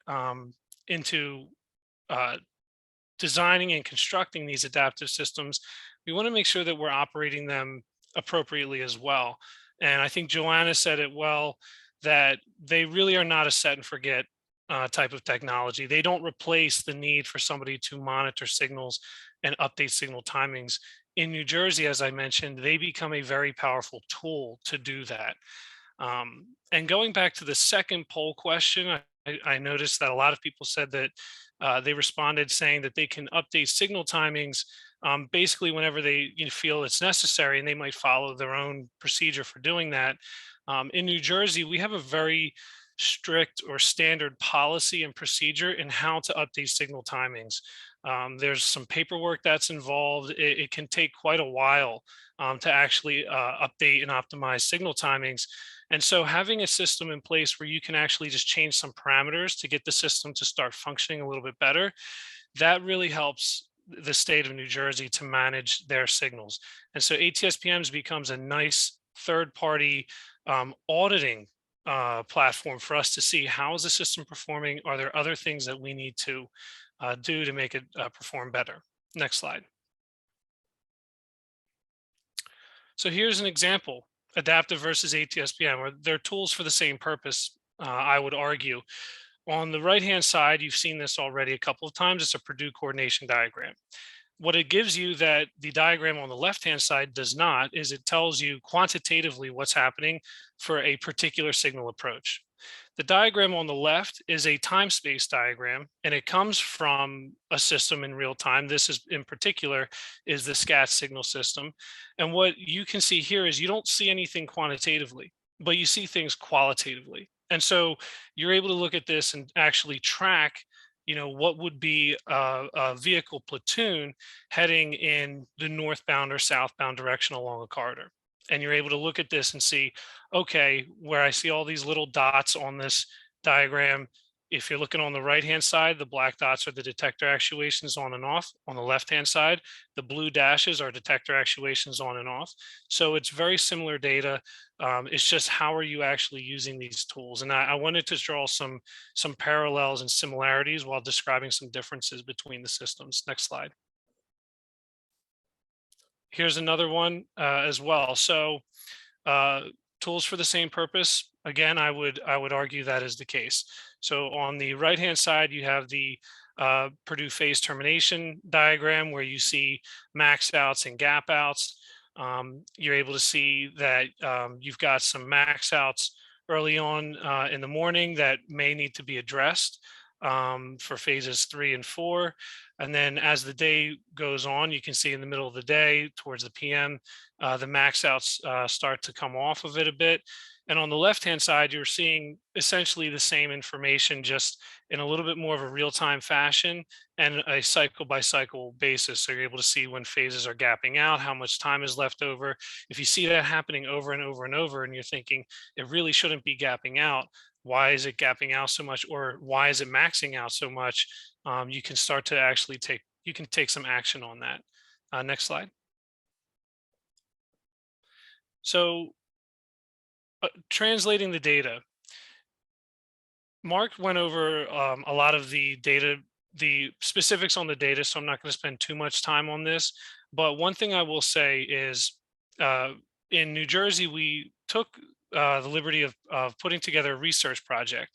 designing and constructing these adaptive systems. We want to make sure that we're operating them appropriately as well. And I think Joanna said it well, that they really are not a set and forget type of technology. They don't replace the need for somebody to monitor signals and update signal timings. In New Jersey, as I mentioned, they become a very powerful tool to do that. And going back to the second poll question, I noticed that a lot of people said that they responded saying that they can update signal timings basically whenever they feel it's necessary, and they might follow their own procedure for doing that. In New Jersey, we have a very strict or standard policy and procedure in how to update signal timings. There's some paperwork that's involved. It can take quite a while to actually update and optimize signal timings. And so having a system in place where you can actually just change some parameters to get the system to start functioning a little bit better, that really helps the state of New Jersey to manage their signals. And so ATSPMs becomes a nice third-party auditing platform for us to see how is the system performing. Are there other things that we need to do to make it perform better? Next slide. So here's an example, adaptive versus ATSPM, or they're tools for the same purpose, I would argue. On the right-hand side, you've seen this already a couple of times. It's a Purdue coordination diagram. What it gives you that the diagram on the left-hand side does not is it tells you quantitatively what's happening for a particular signal approach. The diagram on the left is a time-space diagram, and it comes from a system in real time. This is in particular is the SCAT signal system. And what you can see here is you don't see anything quantitatively, but you see things qualitatively. And so you're able to look at this and actually track, what would be a vehicle platoon heading in the northbound or southbound direction along a corridor. And you're able to look at this and see, okay, where I see all these little dots on this diagram, if you're looking on the right-hand side, the black dots are the detector actuations on and off. On the left-hand side, the blue dashes are detector actuations on and off. So it's very similar data. It's just how are you actually using these tools? And I wanted to draw some parallels and similarities while describing some differences between the systems. Next slide. Here's another one as well. So tools for the same purpose. Again, I would argue that is the case. So on the right-hand side, you have the Purdue phase termination diagram where you see max outs and gap outs. You're able to see that you've got some max outs early on in the morning that may need to be addressed for phases 3 and 4. And then as the day goes on, you can see in the middle of the day towards the PM, the max outs start to come off of it a bit. And on the left-hand side, you're seeing essentially the same information, just in a little bit more of a real-time fashion and a cycle-by-cycle basis. So you're able to see when phases are gapping out, how much time is left over. If you see that happening over and over and over, and you're thinking it really shouldn't be gapping out, why is it gapping out so much, or why is it maxing out so much? You can start to actually take some action on that. Next slide. So translating the data. Mark went over a lot of the data, the specifics on the data, so I'm not going to spend too much time on this. But one thing I will say is in New Jersey, we took the liberty of putting together a research project.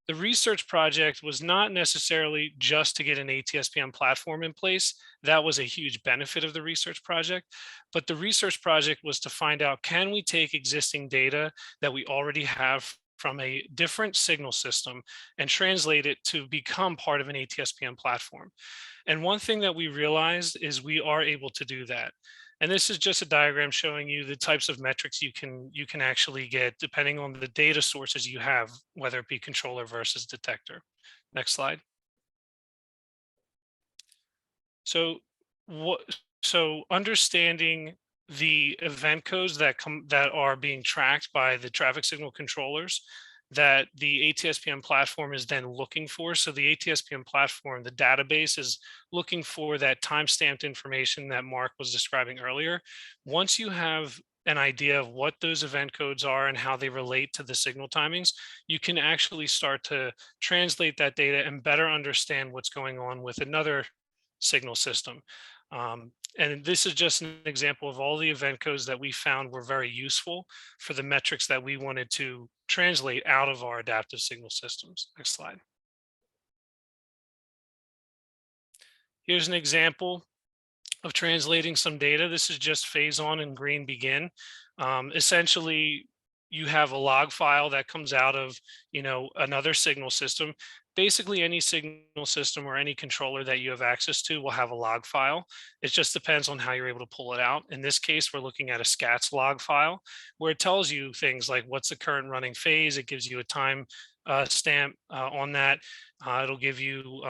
The research project was not necessarily just to get an ATSPM platform in place. That was a huge benefit of the research project. But the research project was to find out, can we take existing data that we already have from a different signal system and translate it to become part of an ATSPM platform? And one thing that we realized is we are able to do that. And this is just a diagram showing you the types of metrics you can actually get depending on the data sources you have, whether it be controller versus detector. Next slide. So understanding the event codes that are being tracked by the traffic signal controllers that the ATSPM platform is then looking for. So the ATSPM platform, the database, is looking for that time-stamped information that Mark was describing earlier. Once you have an idea of what those event codes are and how they relate to the signal timings, you can actually start to translate that data and better understand what's going on with another signal system. And this is just an example of all the event codes that we found were very useful for the metrics that we wanted to translate out of our adaptive signal systems. Next slide. Here's an example of translating some data. This is just phase on and green begin. Essentially, you have a log file that comes out of another signal system. Basically, any signal system or any controller that you have access to will have a log file. It just depends on how you're able to pull it out. In this case, we're looking at a SCATS log file where it tells you things like what's the current running phase. It gives you a time stamp on that. It'll give you,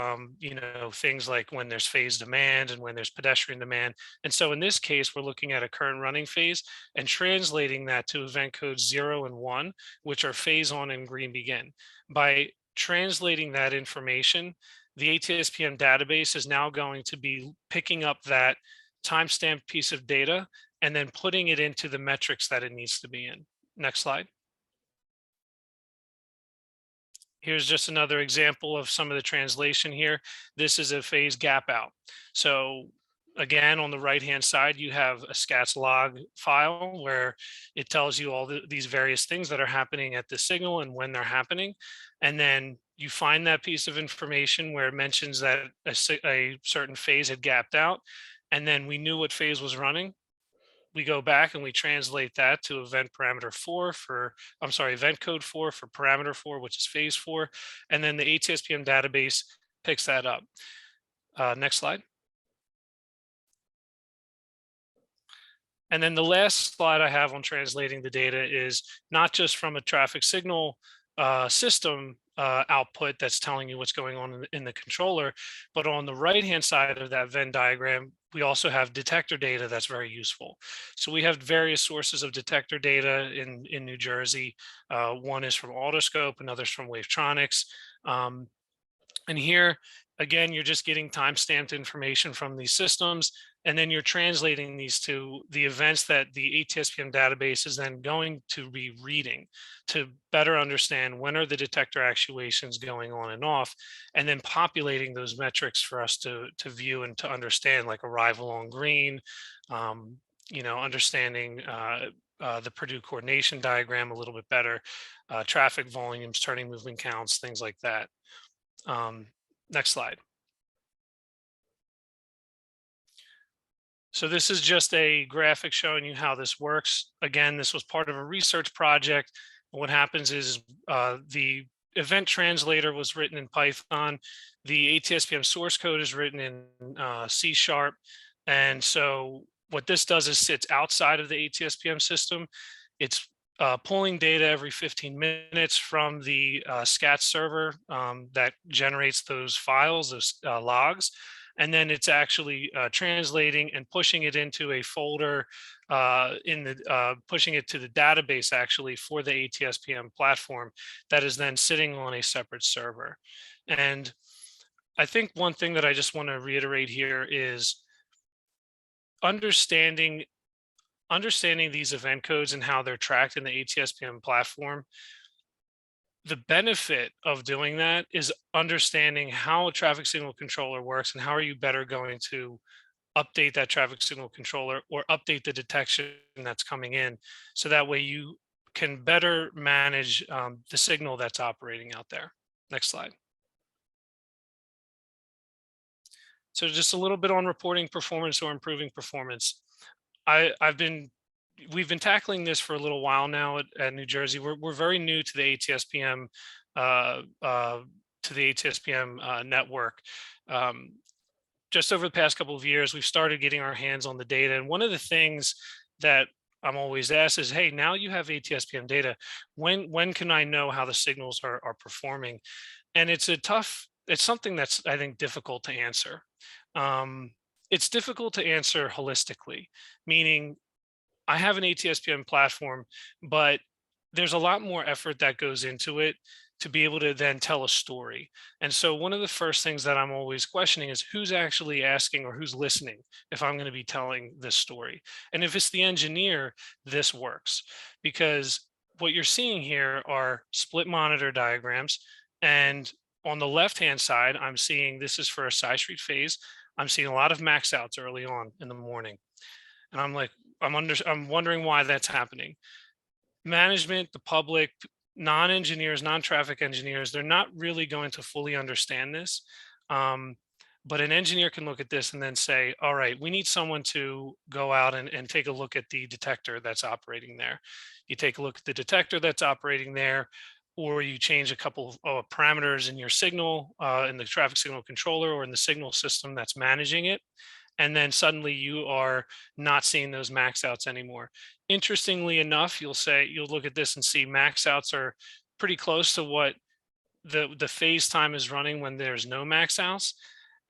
things like when there's phase demand and when there's pedestrian demand. And so in this case, we're looking at a current running phase and translating that to event codes 0 and 1, which are phase on and green begin. By translating that information, the ATSPM database is now going to be picking up that timestamp piece of data and then putting it into the metrics that it needs to be in. Next slide. Here's just another example of some of the translation here. This is a phase gap out. So again, on the right-hand side, you have a SCATS log file where it tells you all these various things that are happening at the signal and when they're happening. And then you find that piece of information where it mentions that a certain phase had gapped out, and then we knew what phase was running. We go back and we translate that to event parameter 4 for, I'm sorry, event code 4 for parameter 4, which is phase 4. And then the ATSPM database picks that up. Next slide. And then the last slide I have on translating the data is not just from a traffic signal system output that's telling you what's going on in the controller, but on the right-hand side of that Venn diagram, we also have detector data that's very useful. So we have various sources of detector data in New Jersey. One is from Autoscope, another's from Wavetronics. And here, again, you're just getting time-stamped information from these systems, and then you're translating these to the events that the ATSPM database is then going to be reading to better understand when are the detector actuations going on and off, and then populating those metrics for us to view and to understand, like arrival on green, understanding the Purdue coordination diagram a little bit better, traffic volumes, turning movement counts, things like that. Next slide. So this is just a graphic showing you how this works. Again, this was part of a research project. What happens is the event translator was written in Python. The ATSPM source code is written in C#. And so what this does is sits outside of the ATSPM system. It's pulling data every 15 minutes from the SCATS server that generates those files, those logs, and then it's actually translating and pushing it into a folder pushing it to the database actually for the ATSPM platform that is then sitting on a separate server. And I think one thing that I just want to reiterate here is understanding these event codes and how they're tracked in the ATSPM platform. The benefit of doing that is understanding how a traffic signal controller works and how are you better going to update that traffic signal controller or update the detection that's coming in, so that way you can better manage the signal that's operating out there. Next slide. So just a little bit on reporting performance or improving performance. We've been tackling this for a little while now at New Jersey. We're very new to the ATSPM network. Just over the past couple of years, we've started getting our hands on the data. And one of the things that I'm always asked is, hey, now you have ATSPM data. When can I know how the signals are performing? And it's something that's, I think, difficult to answer. It's difficult to answer holistically, meaning I have an ATSPM platform, but there's a lot more effort that goes into it to be able to then tell a story. And so one of the first things that I'm always questioning is who's actually asking or who's listening if I'm going to be telling this story. And if it's the engineer, this works, because what you're seeing here are split monitor diagrams. And on the left-hand side, I'm seeing this is for a side street phase. I'm seeing a lot of max outs early on in the morning. And I'm like, I'm wondering why that's happening. Management, the public, non-engineers, non-traffic engineers, they're not really going to fully understand this. But an engineer can look at this and then say, all right, we need someone to go out and take a look at the detector that's operating there. You take a look at the detector that's operating there, or you change a couple of parameters in your signal, in the traffic signal controller or in the signal system that's managing it. And then suddenly you are not seeing those max outs anymore. Interestingly enough, you'll look at this and see max outs are pretty close to what the phase time is running when there's no max outs.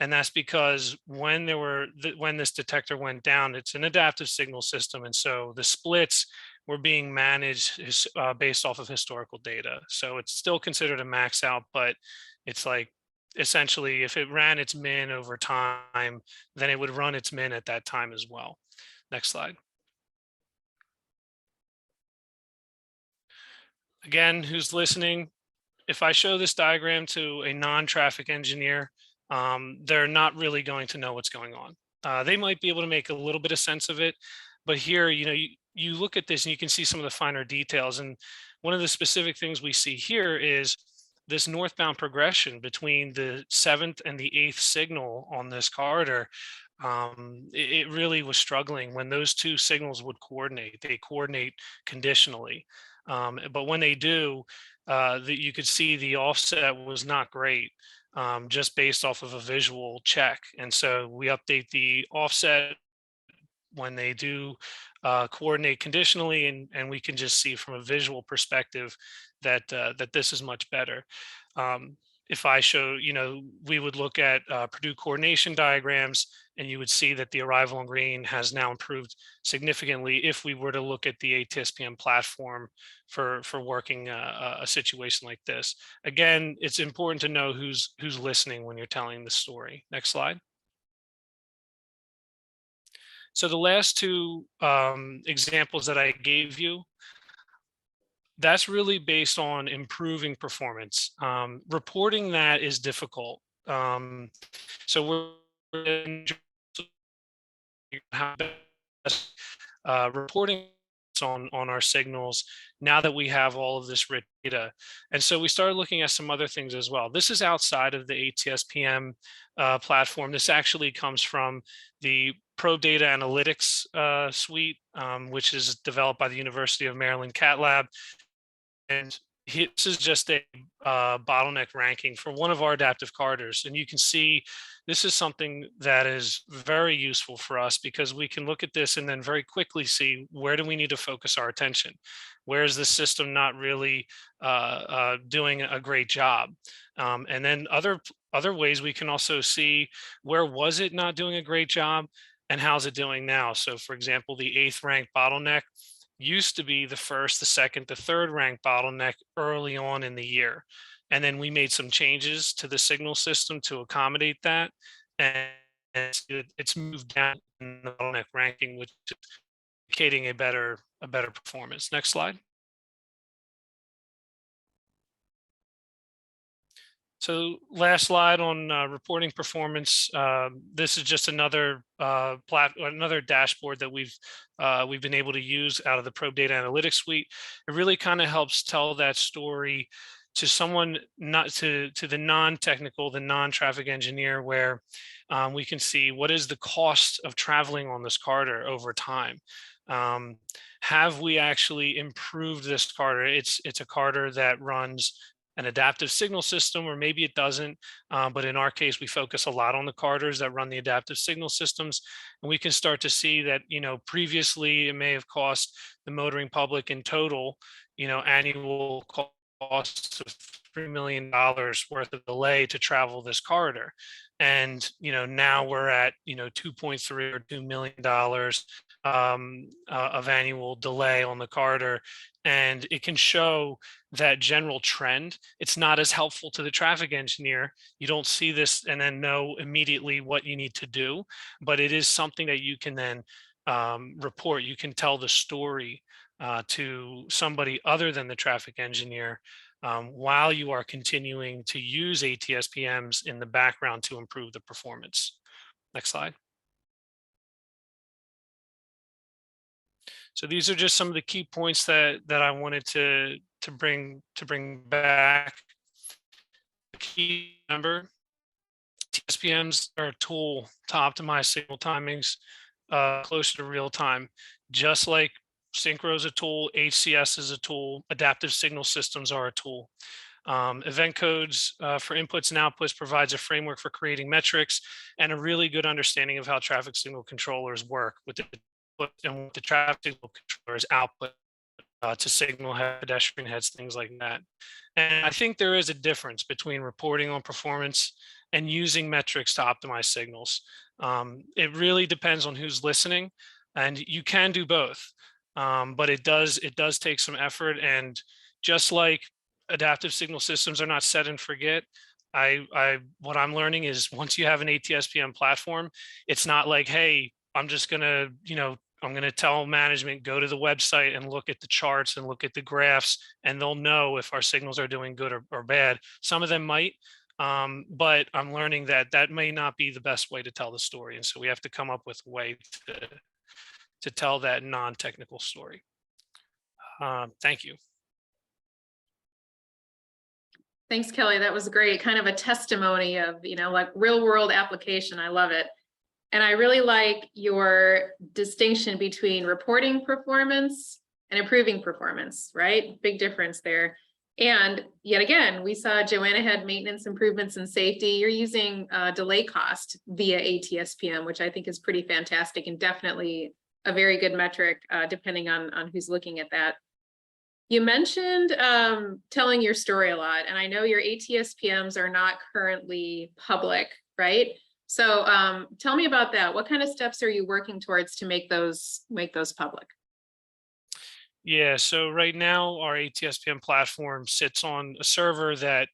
And that's because when this detector went down, it's an adaptive signal system. And so the splits were being managed based off of historical data. So it's still considered a max out, but it's like, essentially, if it ran its min over time, then it would run its min at that time as well. Next slide. Again, who's listening? if I show this diagram to a non-traffic engineer, they're not really going to know what's going on. They might be able to make a little bit of sense of it, but here, you look at this and you can see some of the finer details. And one of the specific things we see here is this northbound progression between the 7th and the 8th signal on this corridor. It really was struggling when those two signals would coordinate. They coordinate conditionally, but when they do, you could see the offset was not great, just based off of a visual check. And so we update the offset when they do coordinate conditionally, and we can just see from a visual perspective that that this is much better. If I show, we would look at Purdue coordination diagrams, and you would see that the arrival on green has now improved significantly if we were to look at the ATSPM platform for working a situation like this. Again, it's important to know who's listening when you're telling the story. Next slide. So the last two examples that I gave you, that's really based on improving performance. Reporting that is difficult. So we're reporting on our signals now that we have all of this rich data. And so we started looking at some other things as well. This is outside of the ATSPM platform. This actually comes from the Probe Data Analytics suite, which is developed by the University of Maryland Cat Lab. And this is just a bottleneck ranking for one of our adaptive corridors. And you can see this is something that is very useful for us because we can look at this and then very quickly see where do we need to focus our attention? Where is the system not really doing a great job? And then other ways we can also see where was it not doing a great job and how's it doing now? So for example, the 8th ranked bottleneck used to be the 1st, the 2nd, the 3rd ranked bottleneck early on in the year. And then we made some changes to the signal system to accommodate that. And it's moved down in the bottleneck ranking, which is indicating a better performance. Next slide. So last slide on reporting performance. This is just another another dashboard that we've been able to use out of the Probe Data Analytics suite. It really kind of helps tell that story to someone not to the non-technical, the non-traffic engineer, where we can see what is the cost of traveling on this corridor over time. Have we actually improved this corridor? It's a corridor that runs an adaptive signal system, or maybe it doesn't. But in our case, we focus a lot on the corridors that run the adaptive signal systems. And we can start to see that, previously it may have cost the motoring public in total, annual costs of $3 million worth of delay to travel this corridor. And, now we're at, 2.3 or $2 million of annual delay on the corridor. And it can show that general trend. It's not as helpful to the traffic engineer. You don't see this and then know immediately what you need to do, but it is something that you can then report. You can tell the story to somebody other than the traffic engineer while you are continuing to use ATSPMs in the background to improve the performance. Next slide. So these are just some of the key points that I wanted to bring back. The key number, ATSPMs are a tool to optimize signal timings closer to real time. Just like Synchro is a tool, HCS is a tool, adaptive signal systems are a tool. Event codes for inputs and outputs provides a framework for creating metrics and a really good understanding of how traffic signal controllers work with the and what the traffic signal controllers output to signal head, pedestrian heads, things like that. And I think there is a difference between reporting on performance and using metrics to optimize signals. It really depends on who's listening, and you can do both, but it does take some effort. And just like adaptive signal systems are not set and forget, what I'm learning is once you have an ATSPM platform, it's not like, hey, I'm just gonna, I'm going to tell management, go to the website and look at the charts and look at the graphs, and they'll know if our signals are doing good or bad. Some of them might, but I'm learning that that may not be the best way to tell the story. And so we have to come up with a way to tell that non-technical story. Thank you. Thanks, Kelly. That was great. Kind of a testimony of, like real world application. I love it. And I really like your distinction between reporting performance and improving performance, right? Big difference there. And yet again, we saw Joanna had maintenance improvements and safety. You're using delay cost via ATSPM, which I think is pretty fantastic and definitely a very good metric, depending on who's looking at that. You mentioned telling your story a lot, and I know your ATSPMs are not currently public, right? So tell me about that. What kind of steps are you working towards to make those public? Yeah, so right now our ATSPM platform sits on a server that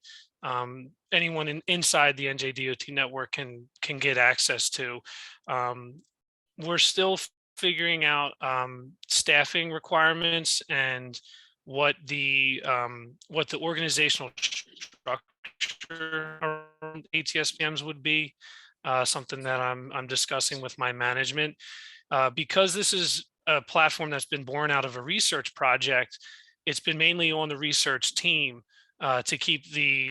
anyone inside the NJDOT network can get access to. We're still figuring out staffing requirements and what the organizational structure around ATSPMs would be. Something that I'm discussing with my management, because this is a platform that's been born out of a research project. It's been mainly on the research team to keep the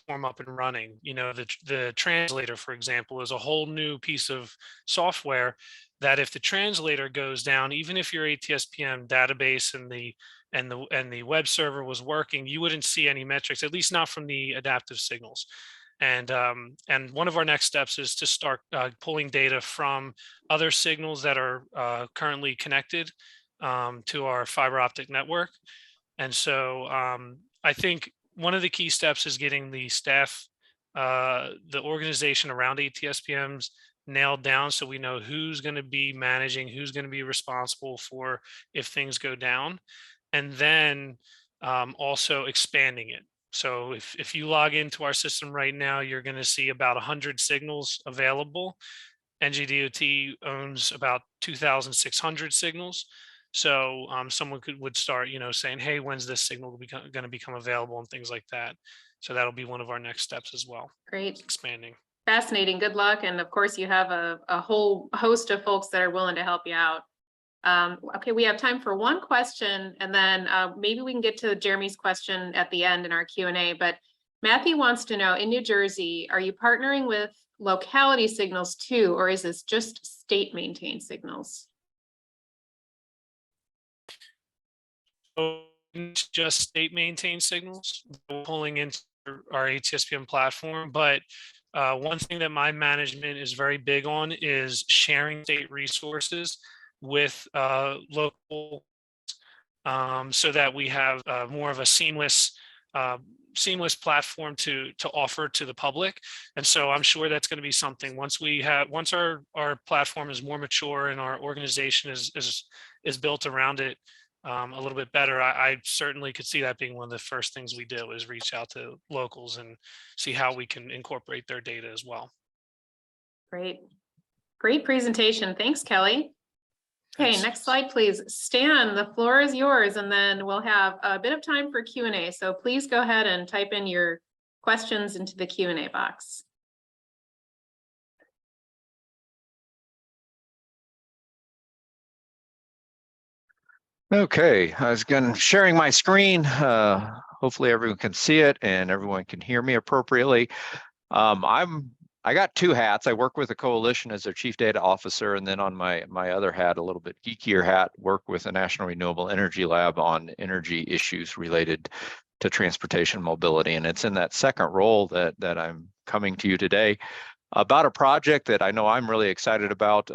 platform up and running. The translator, for example, is a whole new piece of software that if the translator goes down, even if your ATSPM database and the web server was working, you wouldn't see any metrics, at least not from the adaptive signals. And one of our next steps is to start pulling data from other signals that are currently connected to our fiber optic network. And so I think one of the key steps is getting the staff, the organization around ATSPMs nailed down, so we know who's going to be managing, who's going to be responsible for if things go down, and then also expanding it. So if you log into our system right now, you're going to see about 100 signals available. NJDOT owns about 2,600 signals. So someone would start, saying, hey, when's this signal going to become available and things like that. So that'll be one of our next steps as well. Great. Expanding. Fascinating. Good luck. And of course, you have a whole host of folks that are willing to help you out. Okay, we have time for one question, and then maybe we can get to Jeremy's question at the end in our Q&A. But Matthew wants to know, in New Jersey, are you partnering with locality signals too, or is this just state maintained signals? So it's just state maintained signals pulling into our ATSPM platform. But one thing that my management is very big on is sharing state resources with local, so that we have more of a seamless platform to offer to the public. And so I'm sure that's going to be something once our platform is more mature and our organization is built around it a little bit better. I certainly could see that being one of the first things we do, is reach out to locals and see how we can incorporate their data as well. Great presentation. Thanks, Kelly. Okay, Thanks. Next slide, please. Stan, the floor is yours, and then we'll have a bit of time for Q&A. So please go ahead and type in your questions into the Q&A box. Okay, I was sharing my screen. Hopefully everyone can see it and everyone can hear me appropriately. I got two hats. I work with a coalition as their chief data officer, and then on my other hat, a little bit geekier hat, work with the National Renewable Energy Lab on energy issues related to transportation mobility. And it's in that second role that I'm coming to you today about a project that I know I'm really excited about.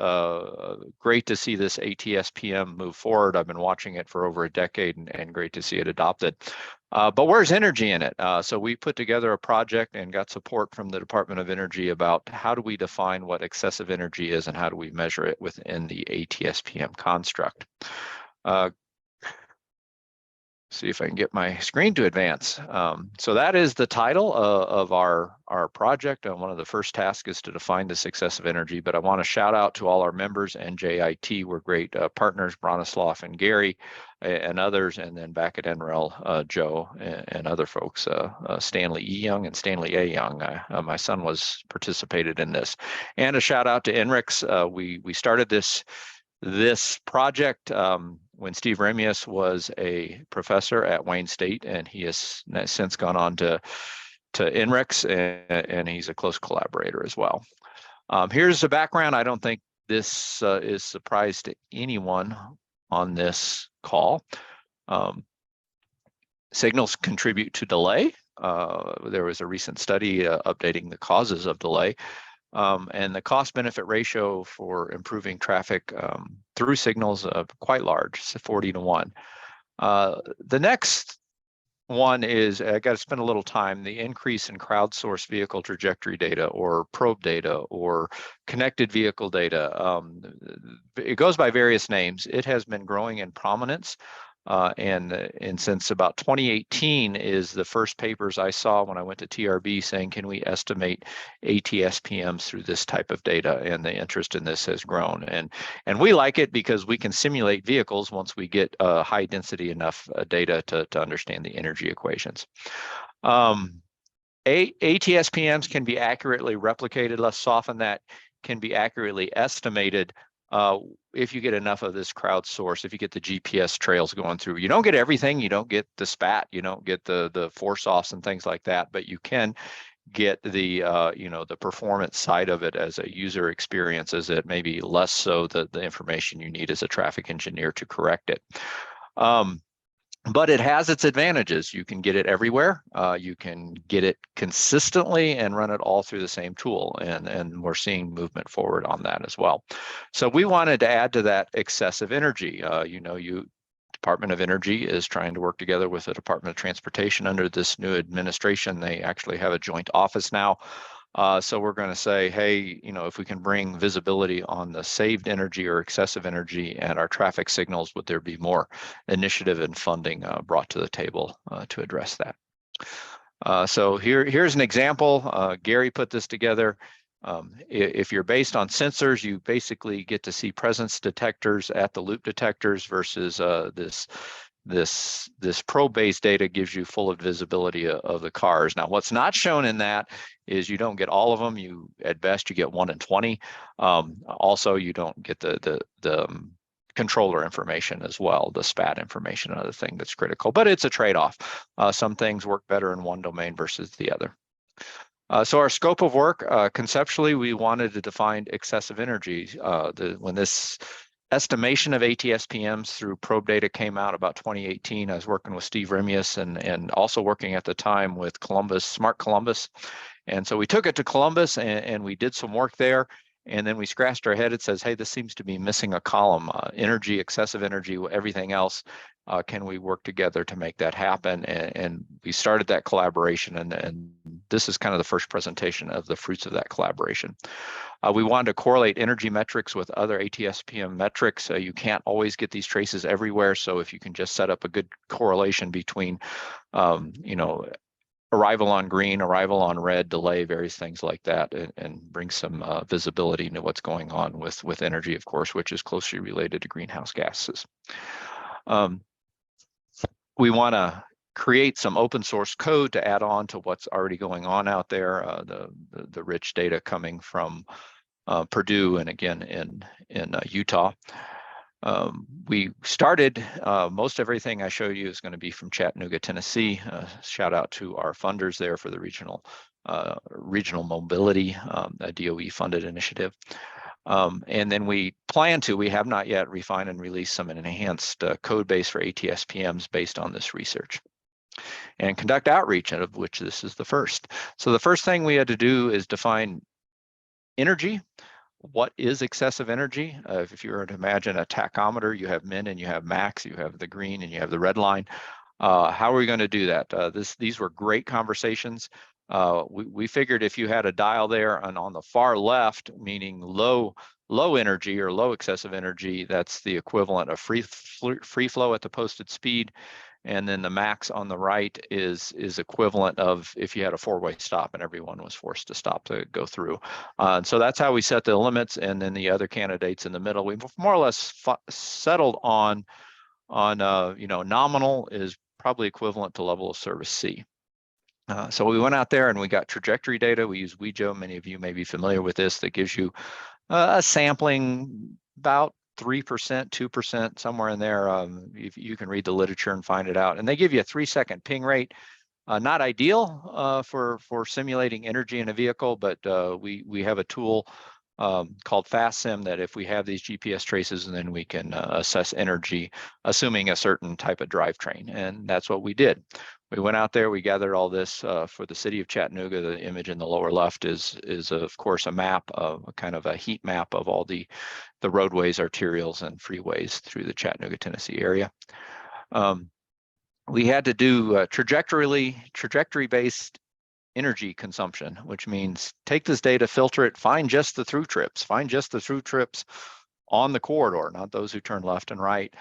Great to see this ATSPM move forward. I've been watching it for over a decade, and great to see it adopted. But where's energy in it? So we put together a project and got support from the Department of Energy about how do we define what excessive energy is and how do we measure it within the ATSPM construct. see if I can get my screen to advance. So that is the title of our project. One of the first tasks is to define the excessive energy, but I want to shout out to all our members and JIT. We're great partners, Bronislav and Gary and others, and then back at NREL, Joe and other folks, Stanley E. Young and Stanley A. Young. My son was participated in this. And a shout out to NREX. We started this project when Steve Remius was a professor at Wayne State, and he has since gone on to NREX, and he's a close collaborator as well. Here's the background. I don't think this is surprise to anyone on this call. Signals contribute to delay. There was a recent study updating the causes of delay. And the cost benefit ratio for improving traffic through signals quite large, 40 to 1. The next one is, I got to spend a little time, the increase in crowdsourced vehicle trajectory data or probe data or connected vehicle data. It goes by various names. It has been growing in prominence. And since about 2018 is the first papers I saw when I went to TRB saying, can we estimate ATSPMs through this type of data? And the interest in this has grown. And we like it because we can simulate vehicles once we get high density enough data to understand the energy equations. ATSPMs can be accurately replicated. Let's soften that. Can be accurately estimated if you get enough of this crowdsource, if you get the GPS trails going through. You don't get everything. You don't get the SPAT. You don't get the force offs and things like that, but you can get the the performance side of it as a user experience, as it maybe less so the information you need as a traffic engineer to correct it. But it has its advantages. You can get it everywhere. You can get it consistently and run it all through the same tool. And we're seeing movement forward on that as well. So we wanted to add to that excessive energy. Department of Energy is trying to work together with the Department of Transportation under this new administration. They actually have a joint office now. So we're going to say, hey, if we can bring visibility on the saved energy or excessive energy and our traffic signals, would there be more initiative and funding brought to the table to address that? So here's an example. Gary put this together. If you're based on sensors, you basically get to see presence detectors at the loop detectors versus this probe-based data gives you full visibility of the cars. Now, what's not shown in that is you don't get all of them. At best, you get 1 in 20. Also, you don't get the controller information as well, the SPAT information, another thing that's critical. But it's a trade-off. Some things work better in one domain versus the other. So our scope of work, conceptually, we wanted to define excessive energy. When this estimation of ATSPMs through probe data came out about 2018, I was working with Steve Remius and also working at the time with Smart Columbus. And so we took it to Columbus and we did some work there. And then we scratched our head. It says, hey, this seems to be missing a column, energy, excessive energy, everything else. Can we work together to make that happen? And we started that collaboration. And this is kind of the first presentation of the fruits of that collaboration. We wanted to correlate energy metrics with other ATSPM metrics. You can't always get these traces everywhere. So if you can just set up a good correlation between, arrival on green, arrival on red, delay, various things like that, and bring some visibility into what's going on with energy, of course, which is closely related to greenhouse gases. We want to create some open source code to add on to what's already going on out there, the rich data coming from Purdue and again in Utah. We started, most everything I show you is going to be from Chattanooga, Tennessee. Shout out to our funders there for the regional mobility, a DOE funded initiative. And then we have not yet refined and released some enhanced code base for ATSPMs based on this research. And conduct outreach, of which this is the first. So the first thing we had to do is define energy. What is excessive energy? If you were to imagine a tachometer, you have min and you have max, you have the green and you have the red line. How are we going to do that? These were great conversations. We figured if you had a dial there and on the far left, meaning low energy or low excessive energy, that's the equivalent of free flow at the posted speed. And then the max on the right is equivalent of if you had a four-way stop and everyone was forced to stop to go through. And so that's how we set the limits. And then the other candidates in the middle, we've more or less settled on nominal is probably equivalent to level of service C. So we went out there and we got trajectory data. We use WeJo. Many of you may be familiar with this. That gives you a sampling about 3%, 2%, somewhere in there. If you can read the literature and find it out. And they give you a 3-second ping rate. Not ideal for simulating energy in a vehicle, but we have a tool called FastSim that if we have these GPS traces, and then we can assess energy, assuming a certain type of drivetrain. And that's what we did. We went out there, we gathered all this for the city of Chattanooga. The image in the lower left is of course a map, of kind of a heat map of all the roadways, arterials, and freeways through the Chattanooga, Tennessee area. We had to do trajectory-based energy consumption, which means take this data, filter it, find just the through trips on the corridor, not those who turn left and right.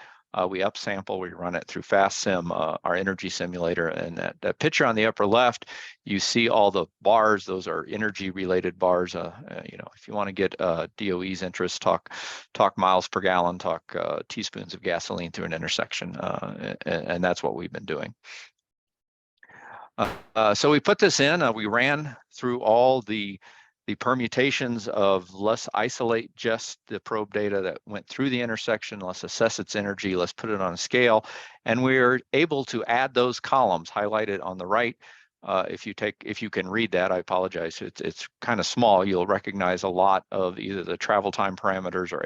We upsample, we run it through FastSim, our energy simulator, and that picture on the upper left, you see all the bars. Those are energy related bars. If you want to get DOE's interest, talk miles per gallon, talk teaspoons of gasoline through an intersection, and that's what we've been doing. So we put this in, we ran through all the permutations of let's isolate just the probe data that went through the intersection, let's assess its energy, let's put it on a scale. And we're able to add those columns highlighted on the right. If you can read that, I apologize, it's kind of small. You'll recognize a lot of either the travel time parameters or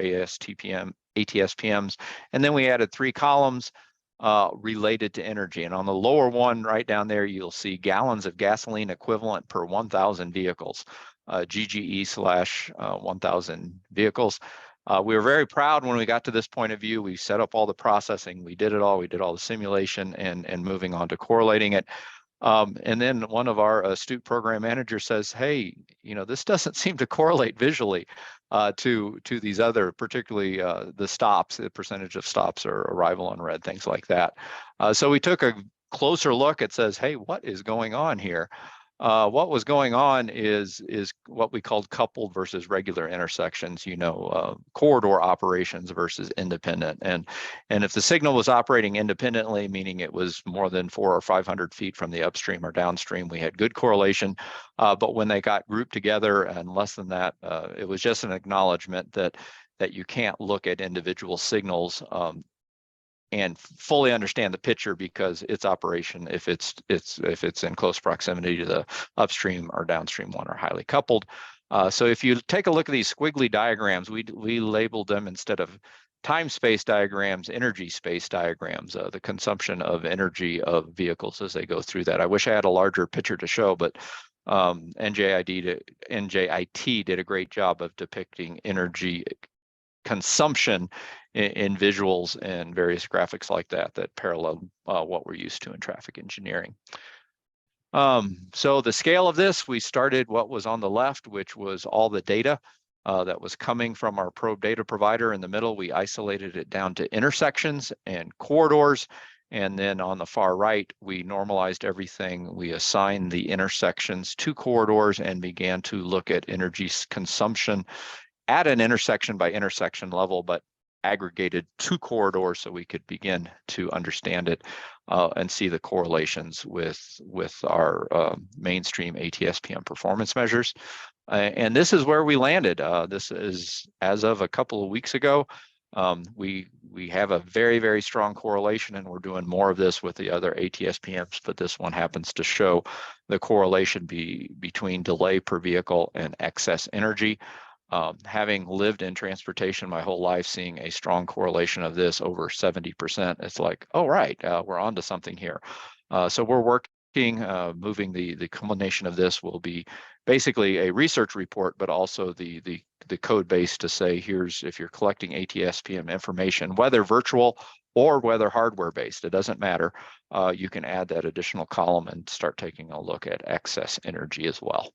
ATSPMs. And then we added 3 columns related to energy. And on the lower one right down there, you'll see gallons of gasoline equivalent per 1,000 vehicles, GGE/1,000 vehicles. We were very proud when we got to this point of view. We set up all the processing, we did it all, we did all the simulation and moving on to correlating it. And then one of our astute program managers says, hey, this doesn't seem to correlate visually to these other, particularly the stops, the percentage of stops or arrival on red, things like that. So we took a closer look. It says, hey, what is going on here? What was going on is what we called coupled versus regular intersections, corridor operations versus independent. And if the signal was operating independently, meaning it was more than 400 or 500 feet from the upstream or downstream, we had good correlation. But when they got grouped together and less than that, it was just an acknowledgement that you can't look at individual signals and fully understand the picture, because its operation, if it's in close proximity to the upstream or downstream one, are highly coupled. So if you take a look at these squiggly diagrams, we labeled them, instead of time space diagrams, energy space diagrams, the consumption of energy of vehicles as they go through that. I wish I had a larger picture to show, but NJIT did a great job of depicting energy consumption in visuals and various graphics like that parallel what we're used to in traffic engineering. So the scale of this, we started what was on the left, which was all the data that was coming from our probe data provider. In the middle, we isolated it down to intersections and corridors. And then on the far right, we normalized everything. We assigned the intersections to corridors and began to look at energy consumption at an intersection by intersection level, but aggregated to corridors so we could begin to understand it and see the correlations with our mainstream ATSPM performance measures. And this is where we landed. This is as of a couple of weeks ago. We have a very, very strong correlation, and we're doing more of this with the other ATSPMs, but this one happens to show the correlation between delay per vehicle and excess energy. Having lived in transportation my whole life, seeing a strong correlation of this over 70%, it's like, oh, right, we're onto something here. So we're working, moving the culmination of this will be basically a research report, but also the code base to say, here's, if you're collecting ATSPM information, whether virtual or whether hardware based, it doesn't matter. You can add that additional column and start taking a look at excess energy as well.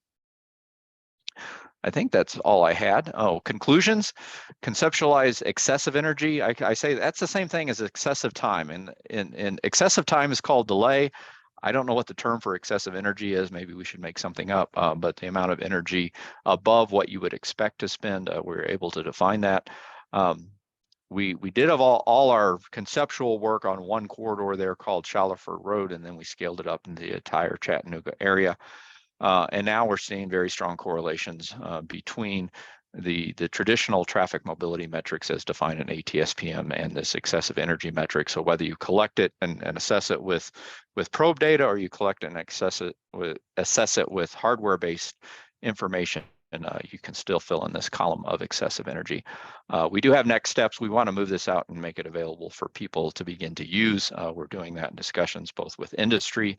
I think that's all I had. Oh, conclusions, conceptualize excessive energy. I say that's the same thing as excessive time, and excessive time is called delay. I don't know what the term for excessive energy is. Maybe we should make something up, but the amount of energy above what you would expect to spend, we're able to define that. We did have all our conceptual work on one corridor there called Shaliford Road, and then we scaled it up in the entire Chattanooga area. And now we're seeing very strong correlations between the traditional traffic mobility metrics as defined in ATSPM and this excessive energy metric. So whether you collect it and assess it with probe data, or you collect it and assess it with hardware-based information, and you can still fill in this column of excessive energy. We do have next steps. We want to move this out and make it available for people to begin to use. We're doing that in discussions both with industry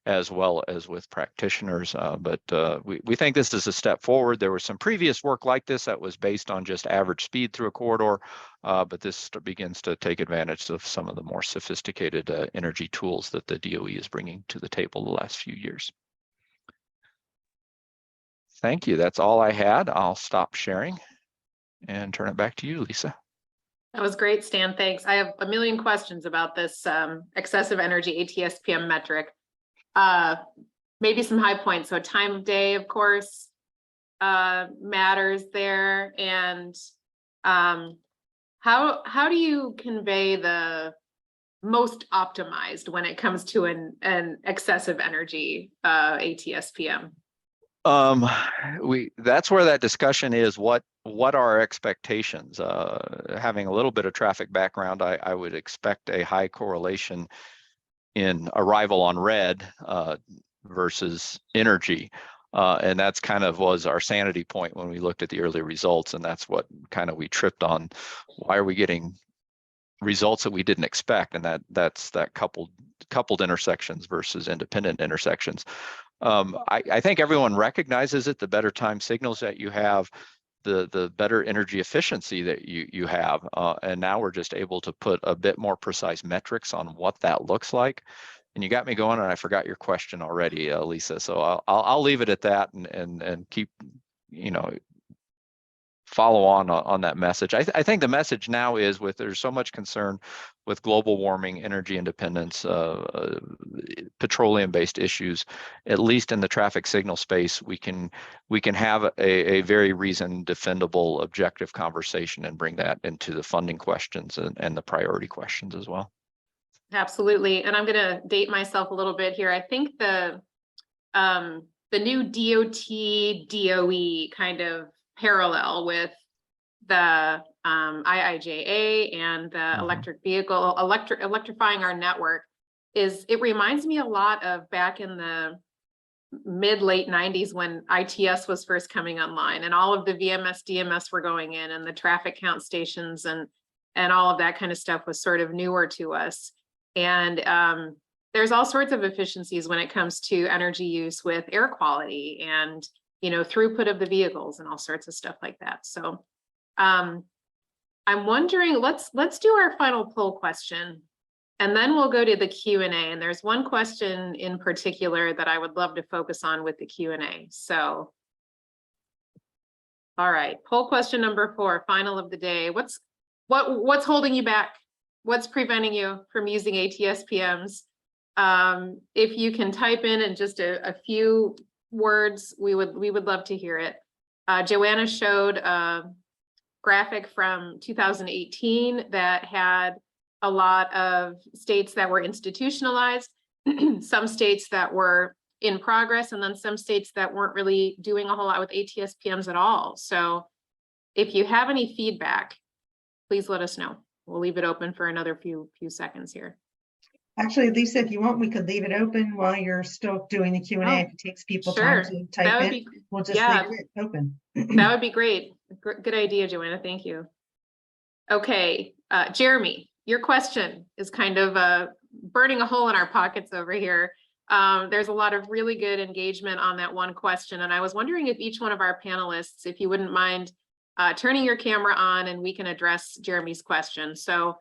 as well as with practitioners. But we think this is a step forward. There was some previous work like this that was based on just average speed through a corridor, but this begins to take advantage of some of the more sophisticated energy tools that the DOE is bringing to the table the last few years. Thank you. That's all I had. I'll stop sharing and turn it back to you, Lisa. That was great, Stan. Thanks. I have a million questions about this excessive energy ATSPM metric. Maybe some high points. So time of day, of course, matters there. And how do you convey the most optimized when it comes to an excessive energy ATSPM? That's where that discussion is. What are our expectations? Having a little bit of traffic background, I would expect a high correlation in arrival on red versus energy. And that's kind of was our sanity point when we looked at the early results. And that's what kind of we tripped on. Why are we getting results that we didn't expect? And that's that coupled intersections versus independent intersections. I think everyone recognizes it. The better time signals that you have, the better energy efficiency that you have. And now we're just able to put a bit more precise metrics on what that looks like. And you got me going, and I forgot your question already, Lisa. So I'll leave it at that and keep, follow on that message. I think the message now is there's so much concern with global warming, energy independence, petroleum-based issues. At least in the traffic signal space, we can have a very reasoned, defendable, objective conversation and bring that into the funding questions and the priority questions as well. Absolutely. And I'm going to date myself a little bit here. I think the new DOT DOE kind of parallel with the IIJA and the electric vehicle, electrifying our network it reminds me a lot of back in the mid-late 90s when ITS was first coming online and all of the VMS, DMS were going in and the traffic count stations and all of that kind of stuff was sort of newer to us. And there's all sorts of efficiencies when it comes to energy use with air quality and throughput of the vehicles and all sorts of stuff like that. So I'm wondering, let's do our final poll question and then we'll go to the Q&A. And there's one question in particular that I would love to focus on with the Q&A. So, all right, poll question number 4, final of the day. What's holding you back? What's preventing you from using ATSPMs? If you can type in just a few words, we would love to hear it. Joanna showed a graphic from 2018 that had a lot of states that were institutionalized, some states that were in progress, and then some states that weren't really doing a whole lot with ATSPMs at all. So if you have any feedback, please let us know. We'll leave it open for another few seconds here. Actually, Lisa, if you want, we could leave it open while you're still doing the Q&A. If it takes people time to type in, we'll just leave it open. That would be great. Good idea, Joanna. Thank you. Okay, Jeremy, your question is kind of burning a hole in our pockets over here. There's a lot of really good engagement on that one question. And I was wondering if each one of our panelists, if you wouldn't mind turning your camera on and we can address Jeremy's question. So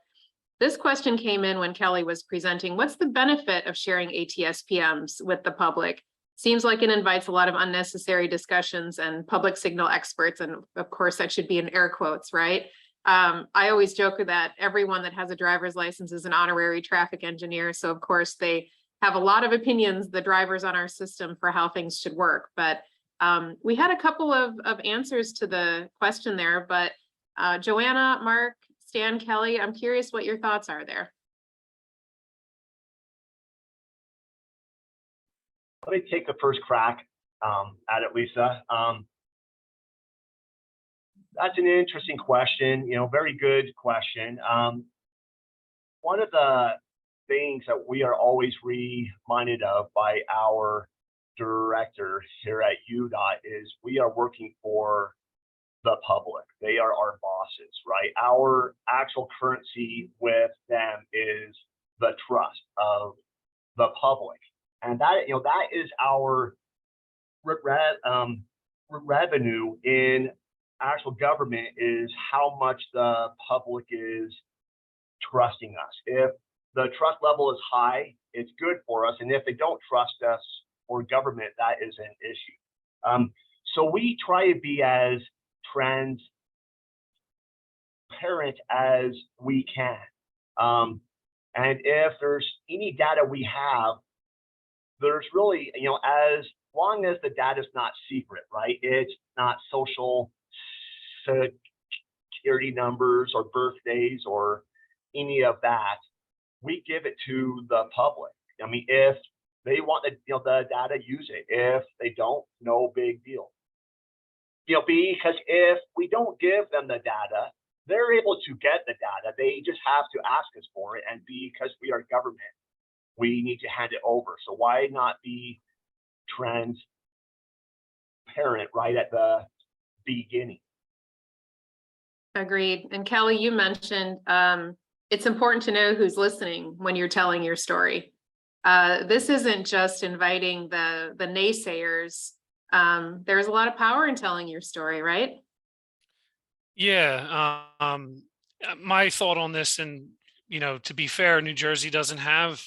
this question came in when Kelly was presenting. What's the benefit of sharing ATSPMs with the public seems like it invites a lot of unnecessary discussions and public signal experts. And of course, that should be in air quotes, right? I always joke that everyone that has a driver's license is an honorary traffic engineer. So of course, they have a lot of opinions, the drivers on our system, for how things should work. But we had a couple of answers to the question there, but Joanna, Mark, Stan, Kelly, I'm curious what your thoughts are there. Let me take the first crack at it, Lisa. That's an interesting question, very good question. One of the things that we are always reminded of by our director here at UDOT is we are working for the public. They are our bosses, right? Our actual currency with them is the trust of the public. And that, that is our revenue in actual government, is how much the public is trusting us. If the trust level is high, it's good for us. And if they don't trust us or government, that is an issue. So we try to be as transparent as we can. And if there's any data we have, there's really, as long as the data is not secret, right? It's not social security numbers or birthdays or any of that, we give it to the public. I mean, if they want the data, use it. If they don't, no big deal. Because if we don't give them the data, they're able to get the data. They just have to ask us for it. And because we are government, we need to hand it over. So why not be transparent right at the beginning? Agreed. And Kelly, you mentioned it's important to know who's listening when you're telling your story. This isn't just inviting the naysayers. There's a lot of power in telling your story, right? Yeah. My thought on this, and to be fair, New Jersey doesn't have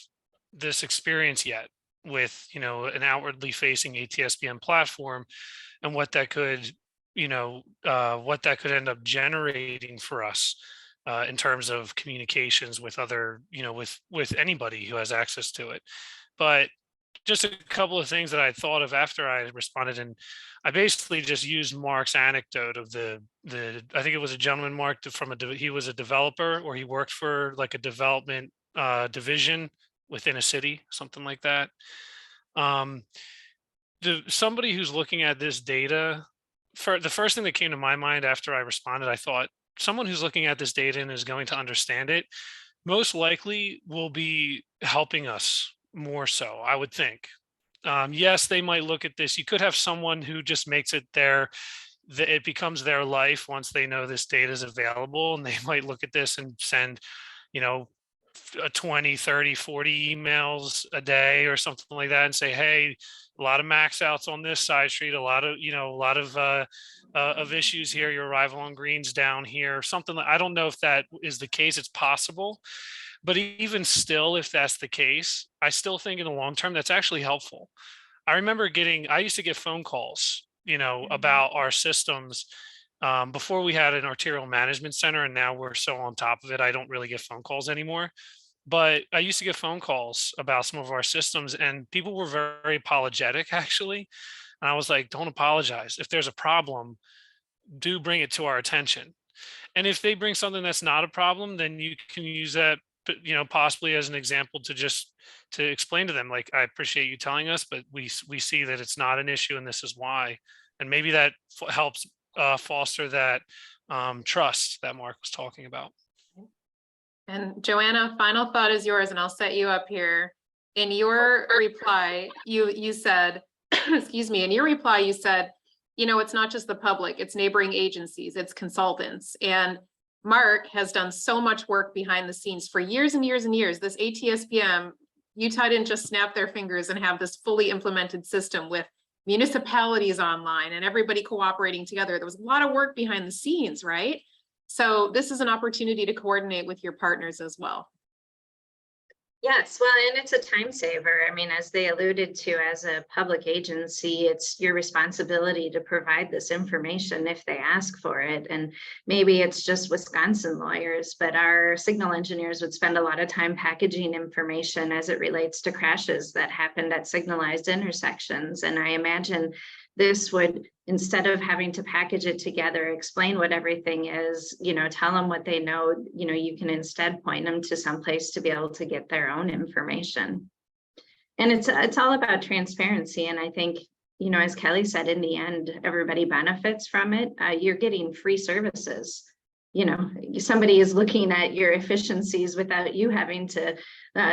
this experience yet with an outwardly facing ATSPM platform, and what that could end up generating for us in terms of communications with other, with anybody who has access to it. But just a couple of things that I thought of after I responded, and I basically just used Mark's anecdote of the I think it was a gentleman, Mark, he was a developer, or he worked for like a development division within a city, something like that. Somebody who's looking at this data, the first thing that came to my mind after I responded, I thought someone who's looking at this data and is going to understand it most likely will be helping us more so, I would think. Yes, they might look at this. You could have someone who just makes it it becomes their life once they know this data is available, and they might look at this and send, 20, 30, 40 emails a day or something like that, and say, hey, a lot of max outs on this side street, a lot of issues here, your arrival on greens down here, something. I don't know if that is the case. It's possible. But even still, if that's the case, I still think in the long term, that's actually helpful. I remember I used to get phone calls, about our systems before we had an arterial management center, and now we're so on top of it, I don't really get phone calls anymore. But I used to get phone calls about some of our systems, and people were very apologetic, actually. And I was like, don't apologize. If there's a problem, do bring it to our attention. And if they bring something that's not a problem, then you can use that, possibly as an example to explain to them, like, I appreciate you telling us, but we see that it's not an issue and this is why. And maybe that helps foster that trust that Mark was talking about. And Joanna, final thought is yours, and I'll set you up here. In your reply, you said, excuse me, in your reply, you said, it's not just the public, it's neighboring agencies, it's consultants. And Mark has done so much work behind the scenes for years and years and years. This ATSPM, Utah didn't just snap their fingers and have this fully implemented system with municipalities online and everybody cooperating together. There was a lot of work behind the scenes, right? So this is an opportunity to coordinate with your partners as well. Yes, well, and it's a time saver. I mean, as they alluded to, as a public agency, it's your responsibility to provide this information if they ask for it. And maybe it's just Wisconsin lawyers, but our signal engineers would spend a lot of time packaging information as it relates to crashes that happened at signalized intersections. And I imagine this would, instead of having to package it together, explain what everything is, tell them what they know, you can instead point them to someplace to be able to get their own information. And it's all about transparency. And I think, as Kelly said, in the end, everybody benefits from it. You're getting free services. Somebody is looking at your efficiencies without you having to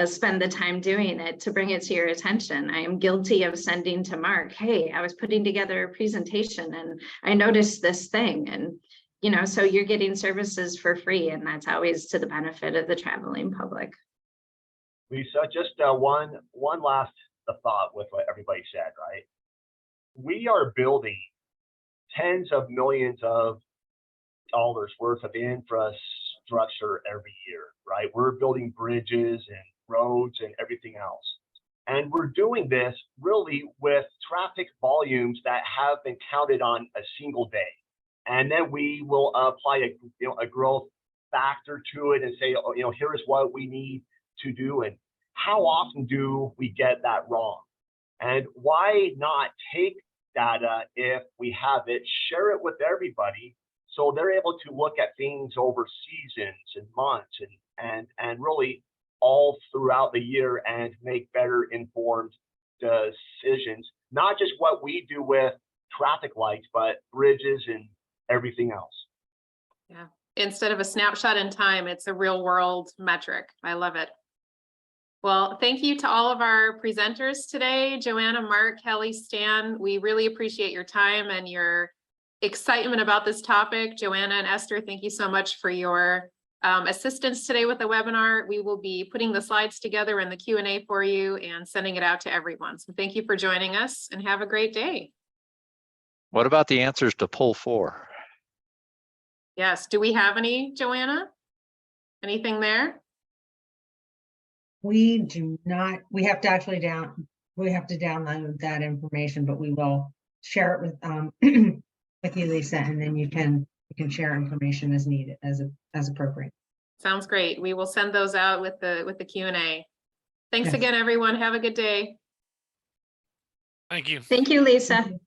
spend the time doing it to bring it to your attention. I am guilty of sending to Mark, hey, I was putting together a presentation and I noticed this thing. And, so you're getting services for free, and that's always to the benefit of the traveling public. Lisa, just one last thought with what everybody said, right? We are building tens of millions of dollars worth of infrastructure every year, right? We're building bridges and roads and everything else. And we're doing this really with traffic volumes that have been counted on a single day. And then we will apply a growth factor to it and say, oh, here's what we need to do. And how often do we get that wrong? And why not take data if we have it, share it with everybody, so they're able to look at things over seasons and months and really all throughout the year and make better informed decisions, not just what we do with traffic lights, but bridges and everything else. Yeah. Instead of a snapshot in time, it's a real world metric. I love it. Well, thank you to all of our presenters today, Joanna, Mark, Kelly, Stan. We really appreciate your time and your excitement about this topic. Joanna and Esther, thank you so much for your assistance today with the webinar. We will be putting the slides together in the Q&A for you and sending it out to everyone. So thank you for joining us and have a great day. What about the answers to poll 4? Yes, do we have any, Joanna? Anything there? We do not. We have to actually download that information, but we will share it with with you, Lisa, and then you can share information as needed, as appropriate. Sounds great. We will send those out with the Q&A. Thanks Yes. again, everyone. Have a good day. Thank you. Thank you, Lisa. Thank you.